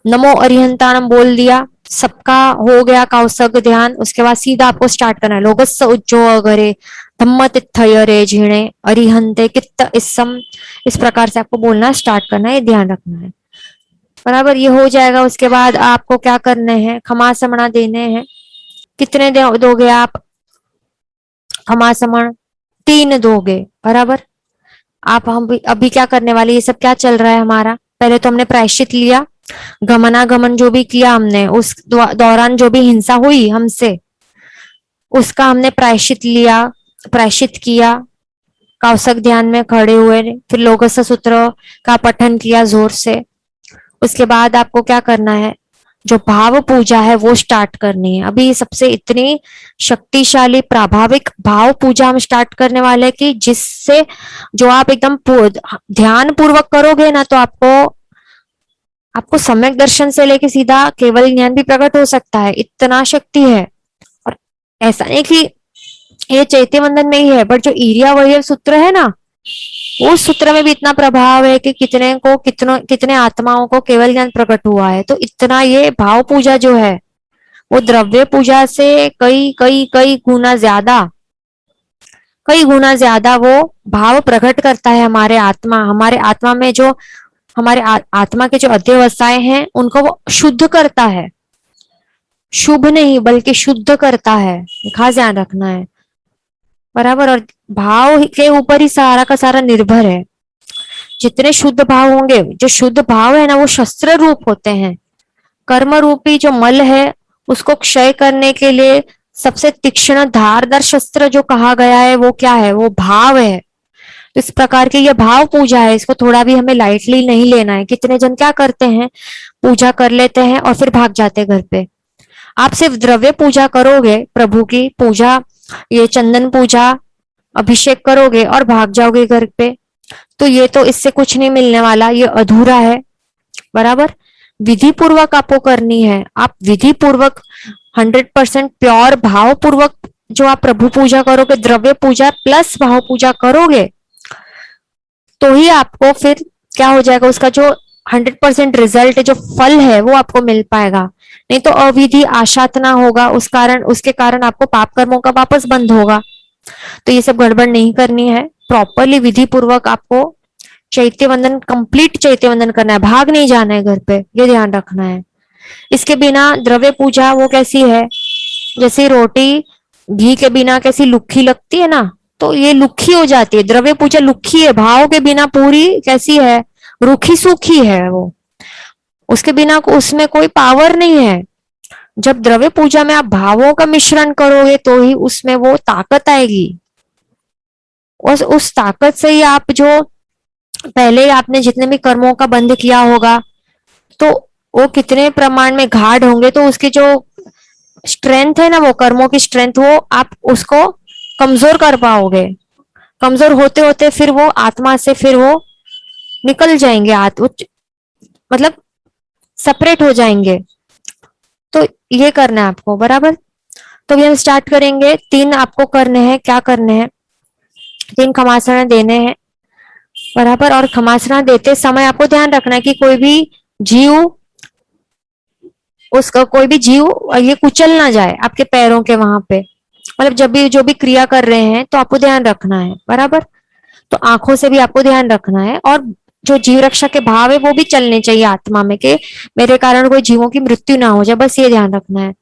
[SPEAKER 1] नमो अरिहंताणम बोल दिया, सबका हो गया कौसक ध्यान। उसके बाद सीधा आपको स्टार्ट करना है लोगस्य उज्जो अगरे धम्म तिथयरे झिणे अरिहंते कित्त इस्सम। इस प्रकार से आपको बोलना स्टार्ट करना है, ध्यान रखना है। बराबर, ये हो जाएगा। उसके बाद आपको क्या करने हैं, खमासमणा देने हैं। कितने दोगे आप खमासमण? 3 दोगे। बराबर। आप हम अभी क्या करने वाले, ये सब क्या चल रहा है हमारा, पहले तो हमने प्रायश्चित लिया, गमनागमन जो भी किया हमने, उस दौरान जो भी हिंसा हुई हमसे, उसका हमने प्रायश्चित लिया, प्रायश्चित किया, कौसक ध्यान में खड़े हुए, फिर लोगस सूत्र का पठन किया जोर से। उसके बाद आपको क्या करना है, जो भाव पूजा है वो स्टार्ट करनी है। अभी सबसे इतनी शक्तिशाली प्रभाविक भाव पूजा हम स्टार्ट करने वाले हैं कि जिससे जो आप एकदम ध्यान पूर्वक करोगे ना, तो आपको आपको सम्यक दर्शन से लेके सीधा केवल ज्ञान भी प्रकट हो सकता है, इतना शक्ति है। और ऐसा नहीं कि ये चैत्य वंदन में ही है, बट जो ईर्या वही सूत्र है ना, उस सूत्र में भी इतना प्रभाव है कि कितने आत्माओं को केवल ज्ञान प्रकट हुआ है। तो इतना ये भाव पूजा जो है वो द्रव्य पूजा से कई कई कई गुना ज्यादा वो भाव प्रकट करता है। हमारे आत्मा में जो हमारे आत्मा के जो अध्यवसाय हैं उनको वो शुद्ध करता है, शुभ नहीं बल्कि शुद्ध करता है, खास ध्यान रखना है। बराबर। और भाव के ऊपर ही सारा का सारा निर्भर है। जितने शुद्ध भाव होंगे, जो शुद्ध भाव है ना वो शस्त्र रूप होते हैं। कर्म रूपी जो मल है उसको क्षय करने के लिए सबसे तीक्ष्ण धारदार शस्त्र जो कहा गया है वो क्या है, वो भाव है। तो इस प्रकार की ये भाव पूजा है, इसको थोड़ा भी हमें लाइटली नहीं लेना है। कितने जन क्या करते हैं, पूजा कर लेते हैं और फिर भाग जाते हैं घर पे। आप सिर्फ द्रव्य पूजा करोगे, प्रभु की पूजा, ये चंदन पूजा, अभिषेक करोगे और भाग जाओगे घर पे, तो ये तो इससे कुछ नहीं मिलने वाला, ये अधूरा है। बराबर। विधि पूर्वक आपको करनी है। आप विधि पूर्वक 100% प्योर भाव पूर्वक जो आप प्रभु पूजा करोगे, द्रव्य पूजा प्लस भाव पूजा करोगे, तो ही आपको फिर क्या हो जाएगा, उसका जो 100% रिजल्ट जो फल है वो आपको मिल पाएगा। नहीं तो अविधि आशातना होगा, उसके कारण आपको पाप कर्मों का वापस बंद होगा। तो ये सब गड़बड़ नहीं करनी है। प्रॉपरली विधि पूर्वक आपको चैत्य वंदन, कंप्लीट चैत्य वंदन करना है, भाग नहीं जाना है घर पे, ये ध्यान रखना है। इसके बिना द्रव्य पूजा वो कैसी है, जैसे रोटी घी के बिना कैसी लुक्खी लगती है ना, तो ये लुक्खी हो जाती है। द्रव्य पूजा लुक्खी है, भाव के बिना पूरी कैसी है, रूखी सूखी है वो। उसके बिना उसमें कोई पावर नहीं है। जब द्रव्य पूजा में आप भावों का मिश्रण करोगे तो ही उसमें वो ताकत आएगी। उस ताकत से ही आप जो पहले आपने जितने भी कर्मों का बंध किया होगा, तो वो कितने प्रमाण में गाढ़ होंगे, तो उसकी जो स्ट्रेंथ है ना, वो कर्मों की स्ट्रेंथ, वो आप उसको कमजोर कर पाओगे। कमजोर होते होते फिर वो आत्मा से फिर वो निकल जाएंगे, मतलब सेपरेट हो जाएंगे। तो ये करना है आपको। बराबर। तो भी हम स्टार्ट करेंगे। 3 आपको करने हैं, क्या करने हैं, 3 खमासना देने हैं। बराबर। और खमासना देते समय आपको ध्यान रखना है कि कोई भी जीव ये कुचल ना जाए आपके पैरों के वहां पे। मतलब जब भी जो भी क्रिया कर रहे हैं तो आपको ध्यान रखना है। बराबर। तो आंखों से भी आपको ध्यान रखना है, और जो जीव रक्षा के भाव है वो भी चलने चाहिए आत्मा में, कि मेरे कारण कोई जीवों की मृत्यु ना हो जाए, बस ये ध्यान रखना है।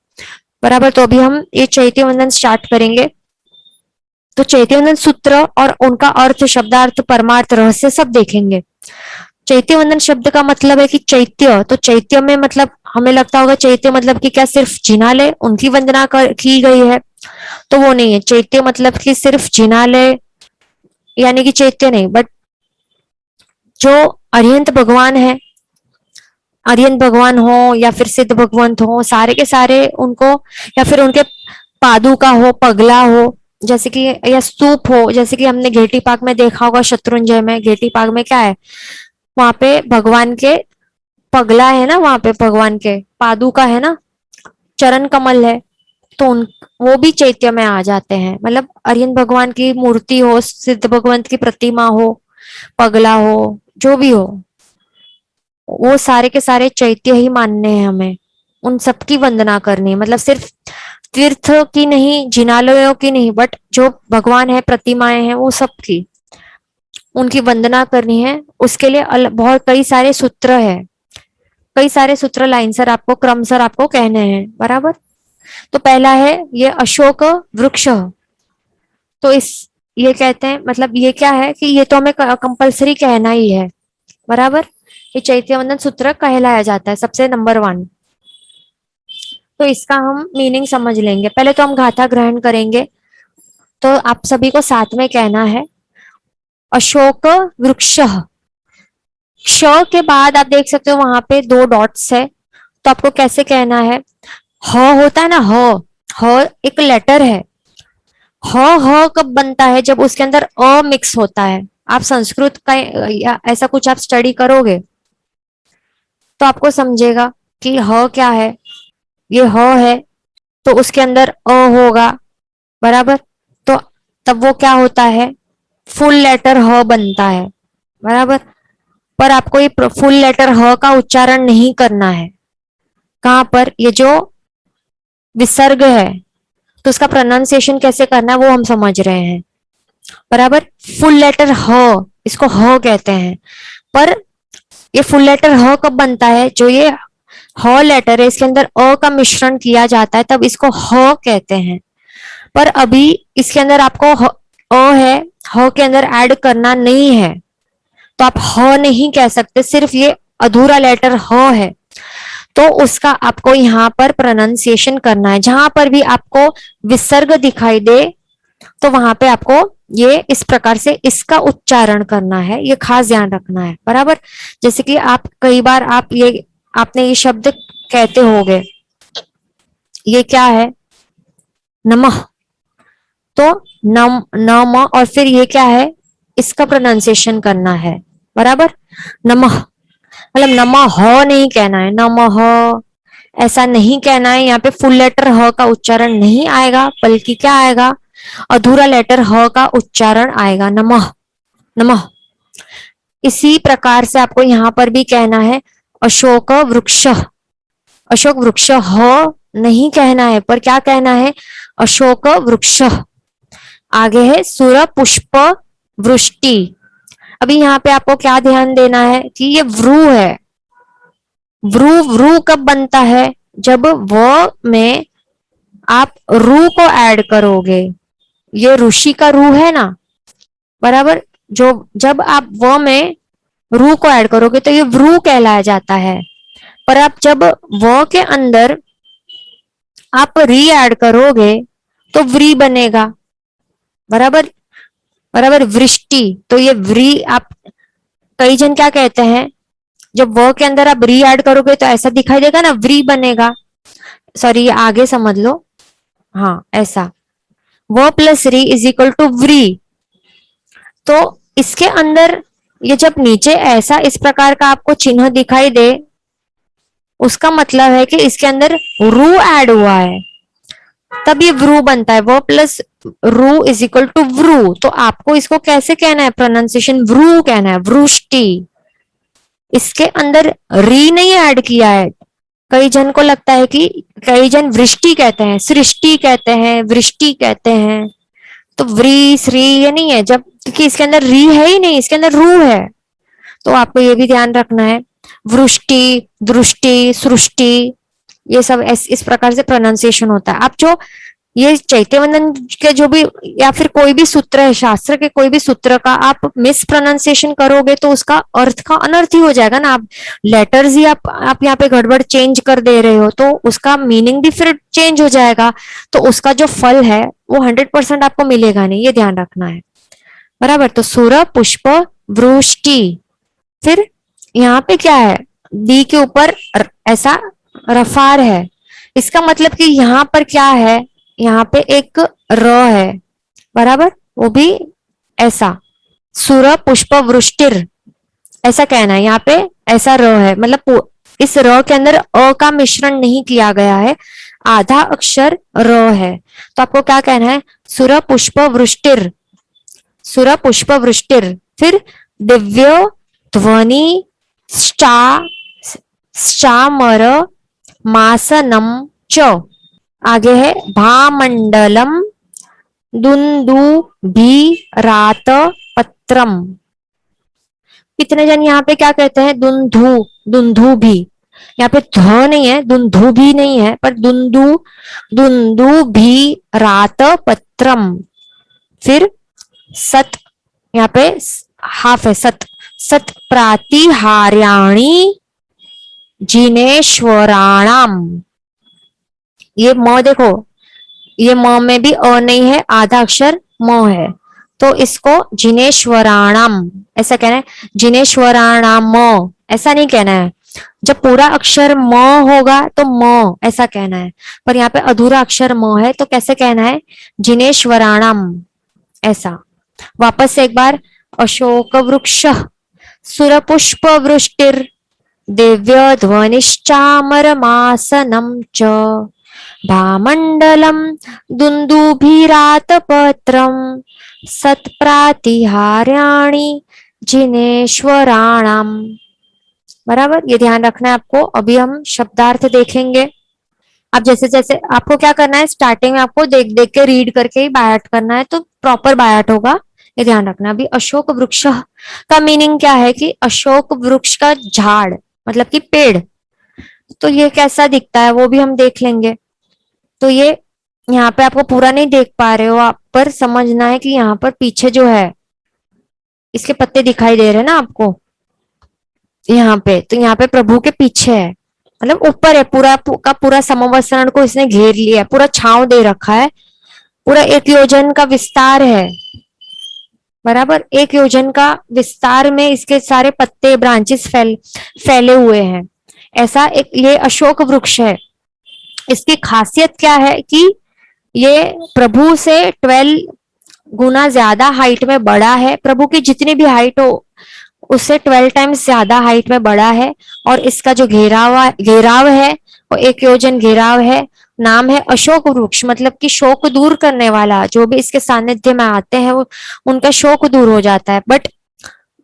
[SPEAKER 1] बराबर। तो अभी हम ये चैत्य वंदन स्टार्ट करेंगे। तो चैत्य वंदन सूत्र और उनका अर्थ, शब्दार्थ, परमार्थ, रहस्य सब देखेंगे। चैत्य वंदन शब्द का मतलब है कि चैत्य, तो चैत्य में मतलब हमें लगता होगा चैत्य मतलब कि क्या सिर्फ जिनालय उनकी वंदना की गई है, तो वो नहीं है। चैत्य मतलब कि सिर्फ जिनालय यानी कि चैत्य नहीं, बट जो अरिहंत भगवान है, अरिहंत भगवान हो या फिर सिद्ध भगवंत हो, सारे के सारे उनको, या फिर उनके पादुका हो, पगला हो, जैसे कि, या स्तूप हो, जैसे कि हमने घेटी पाक में देखा होगा, शत्रुंजय में घेटी पाक में क्या है, वहां पे भगवान के पगला है ना, वहां पे भगवान के पादुका है ना, चरण कमल है, तो वो भी चैत्य में आ जाते हैं। मतलब अरिहंत भगवान की मूर्ति हो, सिद्ध भगवंत की प्रतिमा हो, पगला हो, जो भी हो, वो सारे के सारे चैत्य ही मानने हैं हमें। उन सबकी वंदना करनी है, मतलब सिर्फ तीर्थ की नहीं, जिनालयों की नहीं, बट जो भगवान है, प्रतिमाएं हैं, वो सबकी उनकी वंदना करनी है। उसके लिए बहुत कई सारे सूत्र है, कई सारे सूत्र लाइन सर आपको क्रम सर आपको कहने हैं, बराबर। तो पहला है ये अशोक वृक्ष। तो इस ये कहते हैं, मतलब ये क्या है कि ये तो हमें कंपलसरी कहना ही है, बराबर। ये चैत्य वंदन सूत्र कहलाया जाता है सबसे नंबर 1। तो इसका हम मीनिंग समझ लेंगे। पहले तो हम गाथा ग्रहण करेंगे। तो आप सभी को साथ में कहना है अशोक वृक्ष। क्ष के बाद आप देख सकते हो वहां पे 2 डॉट्स है। तो आपको कैसे कहना है, ह होता है ना, ह एक लेटर है। ह कब बनता है, जब उसके अंदर अ मिक्स होता है। आप संस्कृत का या ऐसा कुछ आप स्टडी करोगे तो आपको समझेगा कि ह क्या है। ये ह है तो उसके अंदर अ होगा, बराबर। तो तब वो क्या होता है, फुल लेटर ह बनता है, बराबर। पर आपको ये फुल लेटर ह का उच्चारण नहीं करना है। कहां पर, ये जो विसर्ग है तो उसका प्रोनाउंसिएशन कैसे करना है वो हम समझ रहे हैं, बराबर। फुल लेटर ह, इसको ह कहते हैं। पर ये फुल लेटर ह कब बनता है, जो ये ह लेटर है इसके अंदर अ का मिश्रण किया जाता है, तब इसको ह कहते हैं। पर अभी इसके अंदर आपको अ है, ह के अंदर ऐड करना नहीं है, तो आप ह नहीं कह सकते, सिर्फ ये अधूरा लेटर ह है। तो उसका आपको यहाँ पर प्रोनाउंसिएशन करना है। जहां पर भी आपको विसर्ग दिखाई दे तो वहां पे आपको ये इस प्रकार से इसका उच्चारण करना है, ये खास ध्यान रखना है, बराबर। जैसे कि आप कई बार आपने ये शब्द कहते होगे, ये क्या है, नमः। तो नम और फिर ये क्या है, इसका प्रोनाउंसिएशन करना है, बराबर। नमः, मतलब नमः ह नहीं कहना है, नमः ऐसा नहीं कहना है। यहाँ पे फुल लेटर ह का उच्चारण नहीं आएगा, बल्कि क्या आएगा, अधूरा लेटर ह का उच्चारण आएगा, नमः नमः। इसी प्रकार से आपको यहाँ पर भी कहना है अशोक वृक्ष। अशोक वृक्ष ह नहीं कहना है, पर क्या कहना है, अशोक वृक्ष। आगे है सुर पुष्प वृष्टि। अभी यहाँ पे आपको क्या ध्यान देना है कि ये व्रू है। व्रू व्रू कब बनता है, जब व में आप रू को ऐड करोगे। ये ऋषि का रू है ना, बराबर। जो जब आप व में रू को ऐड करोगे तो ये व्रू कहलाया जाता है। पर आप जब व के अंदर आप री ऐड करोगे तो व्री बनेगा, बराबर। बराबर, वृष्टि। तो ये व्री आप, कई जन क्या कहते हैं, जब व के अंदर आप री ऐड करोगे तो ऐसा दिखाई देगा ना, व्री बनेगा। सॉरी, ये आगे समझ लो। हाँ, ऐसा व प्लस री इज इक्वल टू व्री। तो इसके अंदर ये जब नीचे ऐसा इस प्रकार का आपको चिन्ह दिखाई दे, उसका मतलब है कि इसके अंदर रू ऐड हुआ है, तब ये व्रू बनता है। वो प्लस रू इज इक्वल टू व्रू। तो आपको इसको कैसे कहना है, प्रोनाउंसिएशन व्रू कहना है, वृष्टि। इसके अंदर री नहीं ऐड किया है। कई जन को लगता है कि, कई जन वृष्टि कहते हैं, सृष्टि कहते हैं, वृष्टि कहते हैं। तो व्री श्री ये नहीं है, जब क्योंकि इसके अंदर री है ही नहीं, इसके अंदर रू है। तो आपको ये भी ध्यान रखना है, वृष्टि, दृष्टि, सृष्टि, ये सब इस प्रकार से प्रोनाउंसिएशन होता है। आप जो ये चैत्यवंदन के जो भी या फिर कोई भी सूत्र है, शास्त्र के कोई भी सूत्र का आप मिस प्रोनाउंसिएशन करोगे तो उसका अर्थ का अनर्थ ही हो जाएगा ना। आप लेटर्स ही आप यहाँ पे गड़बड़ चेंज कर दे रहे हो तो उसका मीनिंग भी फिर चेंज हो जाएगा। तो उसका जो फल है वो 100% आपको मिलेगा नहीं, ये ध्यान रखना है, बराबर। तो सूर पुष्प वृष्टि। फिर यहाँ पे क्या है, दी के ऊपर ऐसा रफार है। इसका मतलब कि यहाँ पर क्या है, यहाँ पे एक र है, बराबर। वो भी ऐसा, सुर पुष्प वृष्टिर, ऐसा कहना है। यहाँ पे ऐसा र है, मतलब इस र के अंदर अ का मिश्रण नहीं किया गया है, आधा अक्षर र है। तो आपको क्या कहना है, सुर पुष्प वृष्टिर, सुर पुष्प वृष्टिर। फिर दिव्य ध्वनि चामर मासनम च, आगे है भामंडलम दुंदुभिरात पत्रम। कितने जन यहाँ पे क्या कहते हैं दुंधु, दुंधु भी, यहाँ पे ध नहीं है, दुंधु भी नहीं है, पर दुंदु, दुंदु भी रात पत्रम। फिर सत, यहाँ पे हाफ है, सत, सत प्रातिहार्याणी जिनेश्वराणाम। ये म देखो, ये म में भी अ नहीं है, आधा अक्षर म है, तो इसको जिनेश्वराणाम ऐसा कहना है, जिनेश्वराणाम ऐसा नहीं कहना है। जब पूरा अक्षर म होगा तो म ऐसा कहना है, पर यहाँ पे अधूरा अक्षर म है तो कैसे कहना है, जिनेश्वराणाम ऐसा। वापस से एक बार, अशोक वृक्ष सुरपुष्प वृष्टिर दिव्य ध्वनिश्चामरमासनम च भामंडलम दुंदुभिरातपत्रम सत्प्रातिहार्याणि जिनेश्वराणाम। बराबर, ये ध्यान रखना है आपको। अभी हम शब्दार्थ देखेंगे। अब जैसे जैसे आपको क्या करना है, स्टार्टिंग में आपको देख देख के रीड करके ही बायाट करना है, तो प्रॉपर बायाट होगा, ये ध्यान रखना। अभी अशोक वृक्ष का मीनिंग क्या है कि अशोक वृक्ष का झाड़ मतलब कि पेड़, तो ये कैसा दिखता है वो भी हम देख लेंगे। तो ये यहाँ पे आपको पूरा नहीं देख पा रहे हो आप, पर समझना है कि यहाँ पर पीछे जो है इसके पत्ते दिखाई दे रहे हैं ना आपको यहाँ पे, तो यहाँ पे प्रभु के पीछे है, मतलब ऊपर है, पूरा का पूरा समवस्त्रण को इसने घेर लिया है, पूरा छांव दे रखा है, पूरा 1 योजन का विस्तार है। बराबर, 1 योजन का विस्तार में इसके सारे पत्ते ब्रांचेस फैले हुए हैं। ऐसा एक ये अशोक वृक्ष है। इसकी खासियत क्या है कि ये प्रभु से 12 गुना ज्यादा हाइट में बड़ा है। प्रभु की जितनी भी हाइट हो उससे 12 टाइम्स ज्यादा हाइट में बड़ा है। और इसका जो घेराव है वो 1 योजन घेराव है। नाम है अशोक वृक्ष, मतलब कि शोक दूर करने वाला। जो भी इसके सानिध्य में आते हैं वो उनका शोक दूर हो जाता है। बट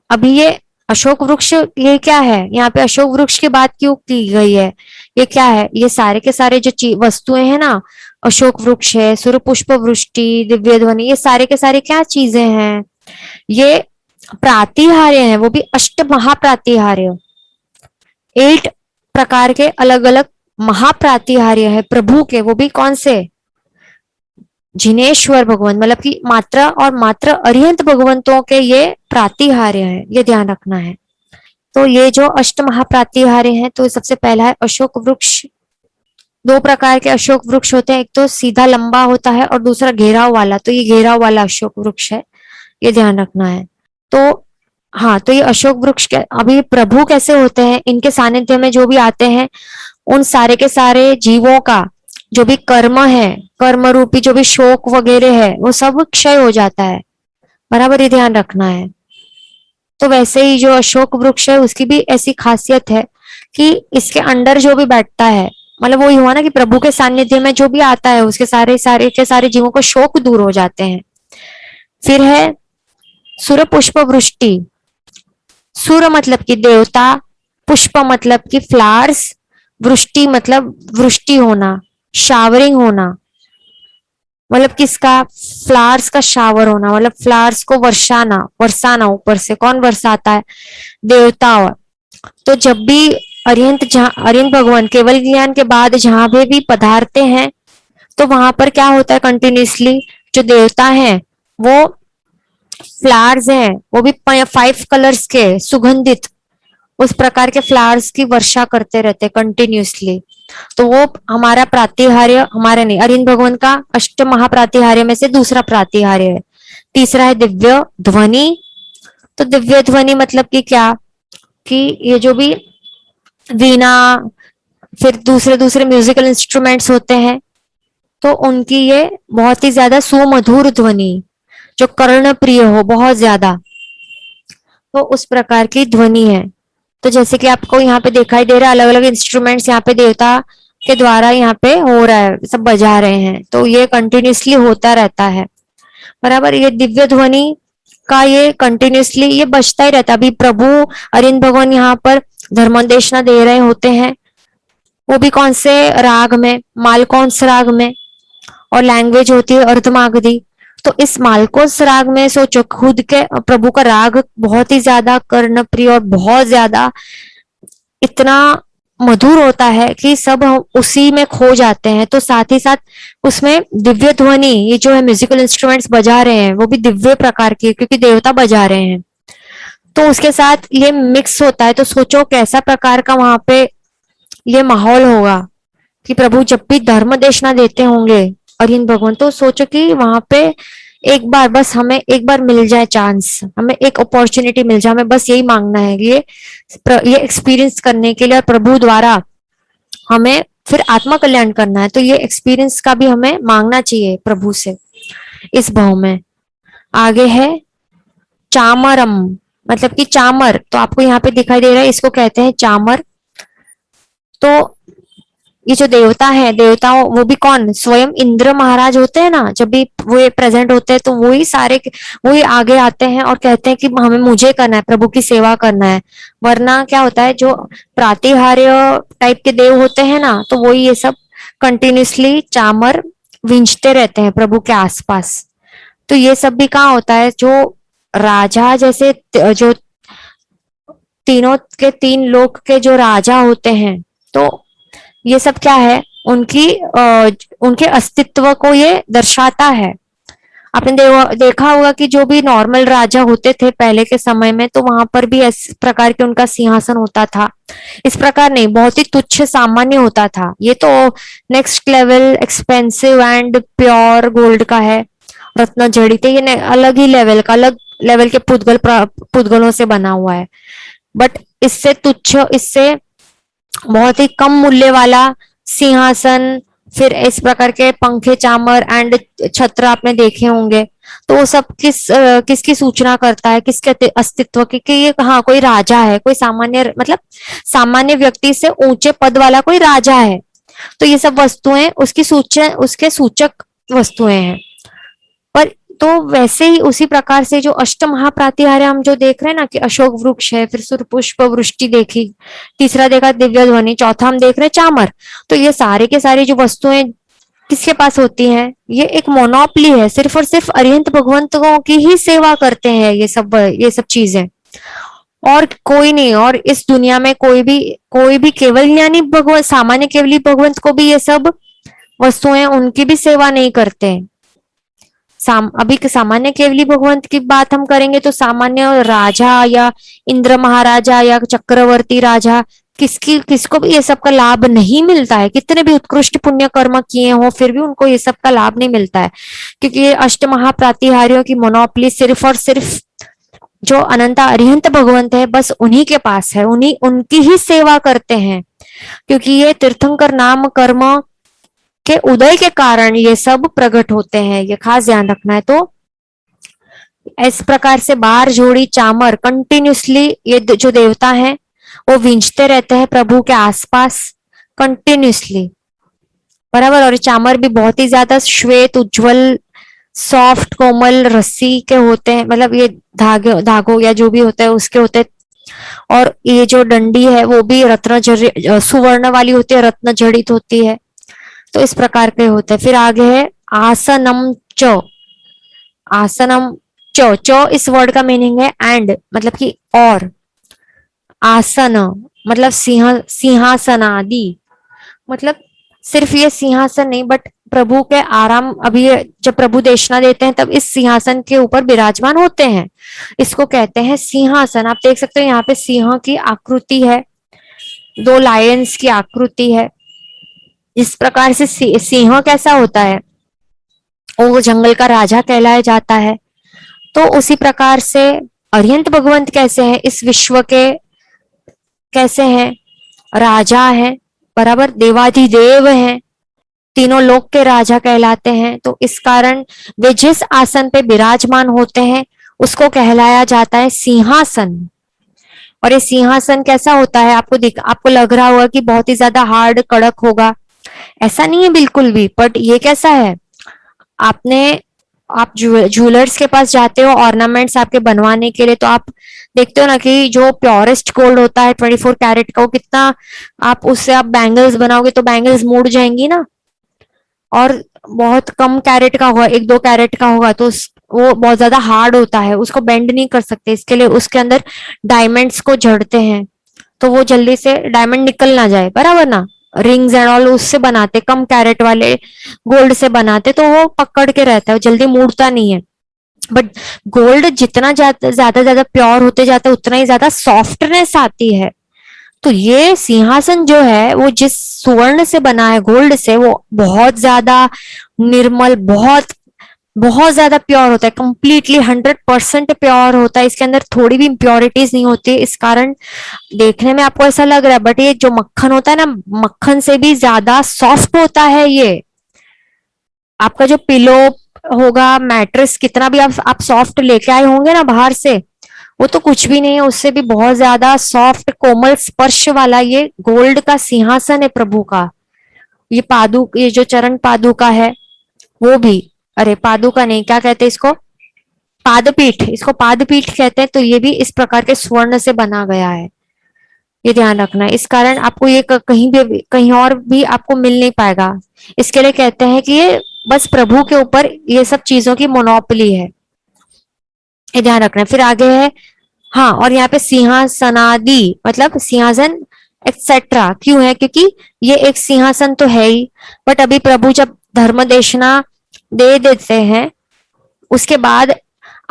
[SPEAKER 1] अभी ये अशोक वृक्ष ये क्या है, यहाँ पे अशोक वृक्ष की बात क्यों की गई है, ये क्या है, ये सारे के सारे जो वस्तुएं हैं ना, अशोक वृक्ष है, सूर्य पुष्प वृष्टि, दिव्य ध्वनि, ये सारे के सारे क्या चीजें हैं, ये प्रातिहार्य है, वो भी अष्ट महाप्रातिहार्य। 8 प्रकार के अलग अलग महाप्रातिहार्य है प्रभु के, वो भी कौन से, जिनेश्वर भगवान, मतलब कि मात्र और मात्र अरिहंत भगवंतों के ये प्रातिहार्य है, ये ध्यान रखना है। तो ये जो अष्ट महाप्रातिहार्य हैं, तो सबसे पहला है अशोक वृक्ष। 2 प्रकार के अशोक वृक्ष होते हैं, एक तो सीधा लंबा होता है और दूसरा घेराव वाला, तो ये घेराव वाला अशोक वृक्ष है, ये ध्यान रखना है। तो हाँ, तो ये अशोक वृक्ष के अभी प्रभु कैसे होते हैं, इनके सानिध्य में जो भी आते हैं उन सारे के सारे जीवों का जो भी कर्म है, कर्म रूपी जो भी शोक वगैरह है, वो सब क्षय हो जाता है। बराबर, ये ध्यान रखना है। तो वैसे ही जो अशोक वृक्ष है उसकी भी ऐसी खासियत है कि इसके अंडर जो भी बैठता है, मतलब वही हुआ ना कि प्रभु के सानिध्य में जो भी आता है उसके सारे सारे के सारे जीवों को शोक दूर हो जाते हैं। फिर है सूर्य पुष्प वृष्टि। सूर्य मतलब कि देवता, पुष्प मतलब कि फ्लावर्स, वृष्टि मतलब वृष्टि होना, शावरिंग होना, मतलब किसका, फ्लावर्स का शावर होना, मतलब फ्लावर्स को वर्षाना, वर्षाना ऊपर से, कौन वर्षाता है, देवता। तो जब भी अरिहंत भगवान केवल ज्ञान के बाद जहां भी पधारते हैं तो वहां पर क्या होता है, कंटिन्यूसली जो देवता हैं वो फ्लावर्स हैं, वो भी 5 कलर्स के सुगंधित, उस प्रकार के फ्लावर्स की वर्षा करते रहते कंटिन्यूसली। तो वो हमारा प्रातिहार्य, हमारा नहीं, अरिहंत भगवान का अष्ट महाप्रातिहार्य में से दूसरा प्रातिहार्य है। तीसरा है दिव्य ध्वनि। तो दिव्य ध्वनि मतलब कि क्या, कि ये जो भी वीणा, फिर दूसरे दूसरे म्यूजिकल इंस्ट्रूमेंट्स होते हैं, तो उनकी ये बहुत ही ज्यादा सुमधुर ध्वनि, जो कर्ण प्रिय हो बहुत ज्यादा, तो उस प्रकार की ध्वनि है। तो जैसे कि आपको यहाँ पे दिखाई दे रहा है, अलग अलग इंस्ट्रूमेंट्स यहाँ पे देवता के द्वारा यहाँ पे हो रहा है, सब बजा रहे हैं, तो ये कंटिन्यूसली होता रहता है। बराबर, ये दिव्य ध्वनि का ये कंटिन्यूसली ये बजता ही रहता है। अभी प्रभु अरिहंत भगवान यहाँ पर धर्मोपदेशना दे रहे होते हैं, वो भी कौन से राग में, मालकौंस राग में, और लैंग्वेज होती है अर्धमागधी। तो इस मालकोस राग में सोचो, खुद के प्रभु का राग बहुत ही ज्यादा कर्णप्रिय और बहुत ज्यादा इतना मधुर होता है कि सब हम उसी में खो जाते हैं। तो साथ ही साथ उसमें दिव्य ध्वनि, ये जो है म्यूजिकल इंस्ट्रूमेंट्स बजा रहे हैं वो भी दिव्य प्रकार की, क्योंकि देवता बजा रहे हैं। तो उसके साथ ये मिक्स होता है, तो सोचो कैसा प्रकार का वहां पे ये माहौल होगा कि प्रभु जब भी धर्म देशना देते होंगे और इन भगवान, तो सोचो कि वहां पे एक बार, बस हमें एक बार मिल जाए चांस, हमें एक अपॉर्चुनिटी मिल जाए, हमें बस यही मांगना है, ये एक्सपीरियंस करने के लिए, और प्रभु द्वारा हमें फिर आत्मा कल्याण करना है। तो ये एक्सपीरियंस का भी हमें मांगना चाहिए प्रभु से इस भाव में। आगे है चामरम, मतलब कि चामर, तो आपको यहाँ पे दिखाई दे रहा है, इसको कहते हैं चामर। तो ये जो देवता है, देवताओं, वो भी कौन, स्वयं इंद्र महाराज होते हैं ना, जब भी वो प्रेजेंट होते हैं तो वही सारे, वही आगे आते हैं और कहते हैं कि हमें, मुझे करना है, प्रभु की सेवा करना है। वरना क्या होता है, जो प्रातिहार्य टाइप के देव होते हैं ना, तो वही ये सब कंटिन्यूसली चामर विंचते रहते हैं प्रभु के आसपास। तो ये सब भी कहाँ होता है, जो राजा जैसे, जो तीनों के तीन लोक के जो राजा होते हैं, तो ये सब क्या है, उनके अस्तित्व को ये दर्शाता है। आपने देखा होगा कि जो भी नॉर्मल राजा होते थे पहले के समय में, तो वहां पर भी इस प्रकार के उनका सिंहासन होता था। इस प्रकार नहीं, बहुत ही तुच्छ सामान्य होता था। ये तो next level expensive and pure gold का है, रत्न जड़ित, ये अलग ही लेवल का, अलग लेवल के पुद्गलों से बना हुआ है। बट इससे तुच्छ, इससे बहुत ही कम मूल्य वाला सिंहासन, फिर इस प्रकार के पंखे, चामर एंड छत्र आपने देखे होंगे। तो वो सब किसकी सूचना करता है, किसके अस्तित्व की, कि ये हाँ कोई राजा है, कोई सामान्य, मतलब सामान्य व्यक्ति से ऊंचे पद वाला कोई राजा है। तो ये सब वस्तुएं उसके सूचक वस्तुएं हैं। पर तो वैसे ही उसी प्रकार से जो अष्ट महाप्रातिहार्य हम जो देख रहे हैं ना, कि अशोक वृक्ष है, फिर सूर्य पुष्प वृष्टि देखी, तीसरा देखा दिव्य ध्वनि, चौथा हम देख रहे हैं चामर। तो ये सारे के सारी जो वस्तुएं किसके पास होती हैं, ये एक मोनोपली है, सिर्फ और सिर्फ अरिहंत भगवंतों की ही सेवा करते हैं ये सब चीजें, और कोई नहीं। और इस दुनिया में कोई भी केवल ज्ञानी भगवंत, सामान्य केवली भगवंत को भी ये सब वस्तुएं उनकी भी सेवा नहीं करते। अभी सामान्य केवली भगवंत की बात हम करेंगे, तो सामान्य राजा या इंद्र महाराजा या चक्रवर्ती राजा, किसको भी ये सब का लाभ नहीं मिलता है। कितने भी उत्कृष्ट पुण्य कर्म किए हो, फिर भी उनको ये सब का लाभ नहीं मिलता है, क्योंकि ये अष्ट महाप्रातिहार्यों की मोनोपली सिर्फ और सिर्फ जो अनंत अरिहंत भगवंत है, बस उन्हीं के पास है, उनकी ही सेवा करते हैं। क्योंकि ये तीर्थंकर नाम कर्म के उदय के कारण ये सब प्रकट होते हैं, ये खास ध्यान रखना है। तो इस प्रकार से बार जोड़ी चामर कंटिन्यूसली, ये जो देवता है वो विंचते रहते हैं प्रभु के आसपास कंटिन्यूसली, बराबर। और चामर भी बहुत ही ज्यादा श्वेत, उज्जवल, सॉफ्ट, कोमल रस्सी के होते हैं, मतलब ये धागों या जो भी होता है उसके होते हैं। और ये जो डंडी है वो भी सुवर्ण वाली होती है, रत्न जड़ित होती है। तो इस प्रकार के होते हैं। फिर आगे है आसनम च, आसनम च इस वर्ड का मीनिंग है एंड, मतलब कि और, आसन मतलब सिंहासन आदि, मतलब सिर्फ ये सिंहासन नहीं, बट प्रभु के आराम, अभी जब प्रभु देशना देते हैं तब इस सिंहासन के ऊपर विराजमान होते हैं, इसको कहते हैं सिंहासन। आप देख सकते हो यहाँ पे सिंह की आकृति है, दो लायंस की आकृति है। इस प्रकार से सिंह कैसा होता है, वो जंगल का राजा कहलाया जाता है। तो उसी प्रकार से अरिहंत भगवंत कैसे हैं, इस विश्व के कैसे हैं, राजा हैं, बराबर, देवाधिदेव हैं, तीनों लोक के राजा कहलाते हैं। तो इस कारण वे जिस आसन पे विराजमान होते हैं उसको कहलाया जाता है सिंहासन। और ये सिंहासन कैसा होता है, आपको लग रहा होगा कि बहुत ही ज्यादा हार्ड, कड़क होगा, ऐसा नहीं है बिल्कुल भी। बट ये कैसा है, आप ज्वेलर्स के पास जाते हो ऑर्नामेंट्स आपके बनवाने के लिए, तो आप देखते हो ना कि जो प्योरेस्ट गोल्ड होता है 24 कैरेट का, वो कितना, आप उससे आप बैंगल्स बनाओगे तो बैंगल्स मुड़ जाएंगी ना। और बहुत कम कैरेट का होगा, 1-2 कैरेट का होगा तो वो बहुत ज्यादा हार्ड होता है, उसको बेंड नहीं कर सकते, इसके लिए उसके अंदर डायमंड्स को जड़ते हैं, तो वो जल्दी से डायमंड निकल ना जाए, बराबर ना। रिंग्स एंड ऑल उससे बनाते, कम कैरेट वाले गोल्ड से बनाते, तो वो पकड़ के रहता है, जल्दी मुड़ता नहीं है। बट गोल्ड जितना ज्यादा ज्यादा ज्यादा प्योर होते जाता है उतना ही ज्यादा सॉफ्टनेस आती है। तो ये सिंहासन जो है वो जिस स्वर्ण से बना है, गोल्ड से, वो बहुत ज्यादा निर्मल, बहुत बहुत ज्यादा प्योर होता है, कंप्लीटली 100% प्योर होता है, इसके अंदर थोड़ी भी इम्प्योरिटीज नहीं होती। इस कारण देखने में आपको ऐसा लग रहा है, बट ये जो मक्खन होता है ना, मक्खन से भी ज्यादा सॉफ्ट होता है ये। आपका जो पिलो होगा, मैट्रेस, कितना भी आप सॉफ्ट लेके आए होंगे ना बाहर से, वो तो कुछ भी नहीं है, उससे भी बहुत ज्यादा सॉफ्ट कोमल स्पर्श वाला ये गोल्ड का सिंहासन है प्रभु का। ये ये जो चरण पादुका है वो भी, अरे पादुका नहीं, क्या कहते हैं इसको, पादपीठ, इसको पादपीठ कहते हैं, तो ये भी इस प्रकार के स्वर्ण से बना गया है। ये ध्यान रखना है, इस कारण आपको ये कहीं भी, कहीं और भी आपको मिल नहीं पाएगा। इसके लिए कहते हैं कि ये बस प्रभु के ऊपर ये सब चीजों की मोनोपोली है, ये ध्यान रखना है। फिर आगे है, हाँ, और यहाँ पे सिंहासनादि मतलब सिंहासन एक्सेट्रा क्यों है, क्योंकि ये एक सिंहासन तो है ही, बट अभी प्रभु जब धर्म देशना दे देते हैं, उसके बाद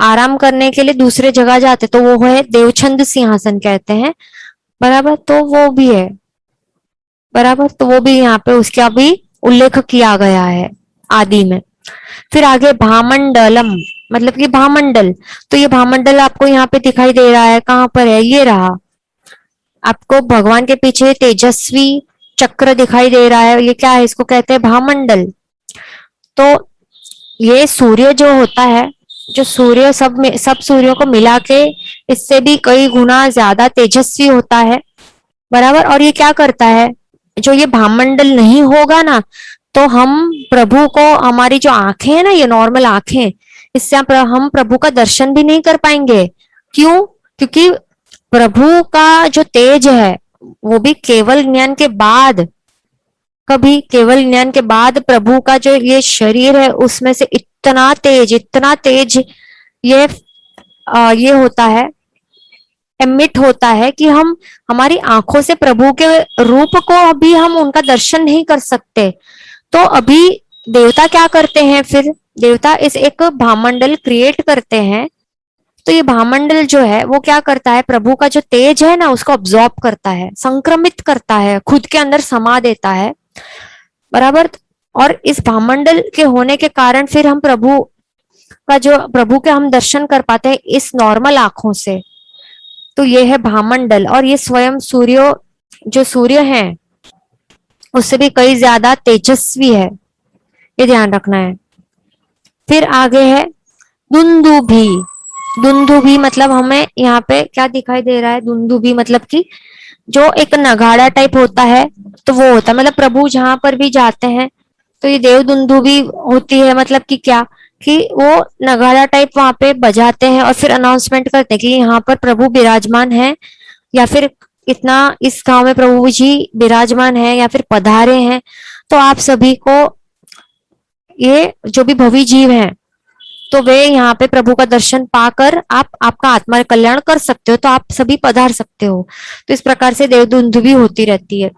[SPEAKER 1] आराम करने के लिए दूसरे जगह जाते, तो वो है देवछंद सिंहासन कहते हैं, बराबर, तो वो भी है, बराबर, तो वो भी यहाँ पे उसका भी उल्लेख किया गया है आदि में। फिर आगे भामंडलम मतलब कि भामंडल, तो ये भामंडल आपको यहाँ पे दिखाई दे रहा है, कहाँ पर है, ये रहा, आपको भगवान के पीछे तेजस्वी चक्र दिखाई दे रहा है, ये क्या है, इसको कहते हैं भामंडल। तो ये सूर्य जो होता है, जो सूर्य सब में, सब सूर्यों को मिला के इससे भी कई गुना ज्यादा तेजस्वी होता है, बराबर। और ये क्या करता है, जो ये भामंडल नहीं होगा ना, तो हम प्रभु को, हमारी जो आंखें है ना, ये नॉर्मल आंखें, इससे हम प्रभु का दर्शन भी नहीं कर पाएंगे। क्यों? क्योंकि प्रभु का जो तेज है वो भी केवल ज्ञान के बाद, कभी केवल ज्ञान के बाद प्रभु का जो ये शरीर है उसमें से इतना तेज, इतना तेज ये ये होता है, एमिट होता है कि हम हमारी आंखों से प्रभु के रूप को अभी हम उनका दर्शन नहीं कर सकते। तो अभी देवता क्या करते हैं, फिर देवता इस एक भामंडल क्रिएट करते हैं। तो ये भामंडल जो है वो क्या करता है, प्रभु का जो तेज है ना उसको ऑब्जॉर्ब करता है, संक्रमित करता है, खुद के अंदर समा देता है, बराबर। और इस भामंडल के होने के कारण फिर हम प्रभु का जो, प्रभु के हम दर्शन कर पाते हैं इस नॉर्मल आंखों से। तो ये है भामंडल, और ये स्वयं सूर्य, जो सूर्य है उससे भी कई ज्यादा तेजस्वी है, ये ध्यान रखना है। फिर आगे है दुंदुभी। दुंदुभी मतलब हमें यहाँ पे क्या दिखाई दे रहा है, दुंदुभी मतलब कि जो एक नगाड़ा टाइप होता है, तो वो होता है, मतलब प्रभु जहां पर भी जाते हैं तो ये देव दुंदुभी होती है, मतलब कि क्या, कि वो नगाड़ा टाइप वहां पे बजाते हैं और फिर अनाउंसमेंट करते हैं कि यहाँ पर प्रभु विराजमान है, या फिर इतना इस गांव में प्रभु जी विराजमान है या फिर पधारे हैं। तो आप सभी को, ये जो भी भवी जीव हैं, तो वे यहाँ पे प्रभु का दर्शन पाकर आप आपका आत्मा कल्याण कर सकते हो, तो आप सभी पधार सकते हो। तो इस प्रकार से देवदुंदुभी होती रहती है।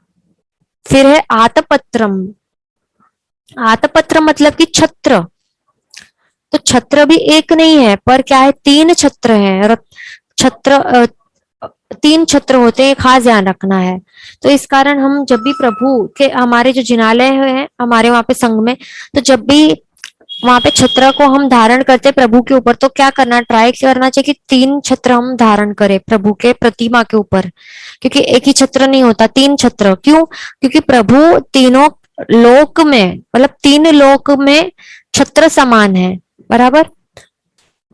[SPEAKER 1] फिर है आतपत्रम। आतपत्र मतलब कि छत्र। तो छत्र भी एक नहीं है, पर क्या है, 3 छत्र हैं, छत्र 3 छत्र होते हैं, खास ध्यान रखना है। तो इस कारण हम जब भी प्रभु के, हमारे जो जिनालय हैं हमारे वहां पे संघ में, तो जब भी वहां पे छत्र को हम धारण करते प्रभु के ऊपर, तो क्या करना, ट्राई करना चाहिए कि 3 छत्र हम धारण करें प्रभु के प्रतिमा के ऊपर, क्योंकि एक ही छत्र नहीं होता, 3 छत्र। क्यों? क्योंकि प्रभु तीनों लोक में, मतलब 3 लोक में छत्र समान है, बराबर।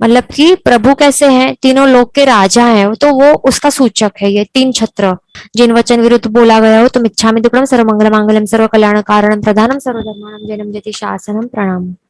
[SPEAKER 1] मतलब कि प्रभु कैसे हैं, तीनों लोक के राजा हैं, तो वो उसका सूचक है ये 3 छत्र। जिन वचन विरुद्ध बोला गया हो, तुम इच्छामि दुक्कडम सर्वमंगल मांगल्यम सर्व कल्याण कारणम प्रधानम सर्वधर्माणां जयम जयति शासनम। प्रणाम।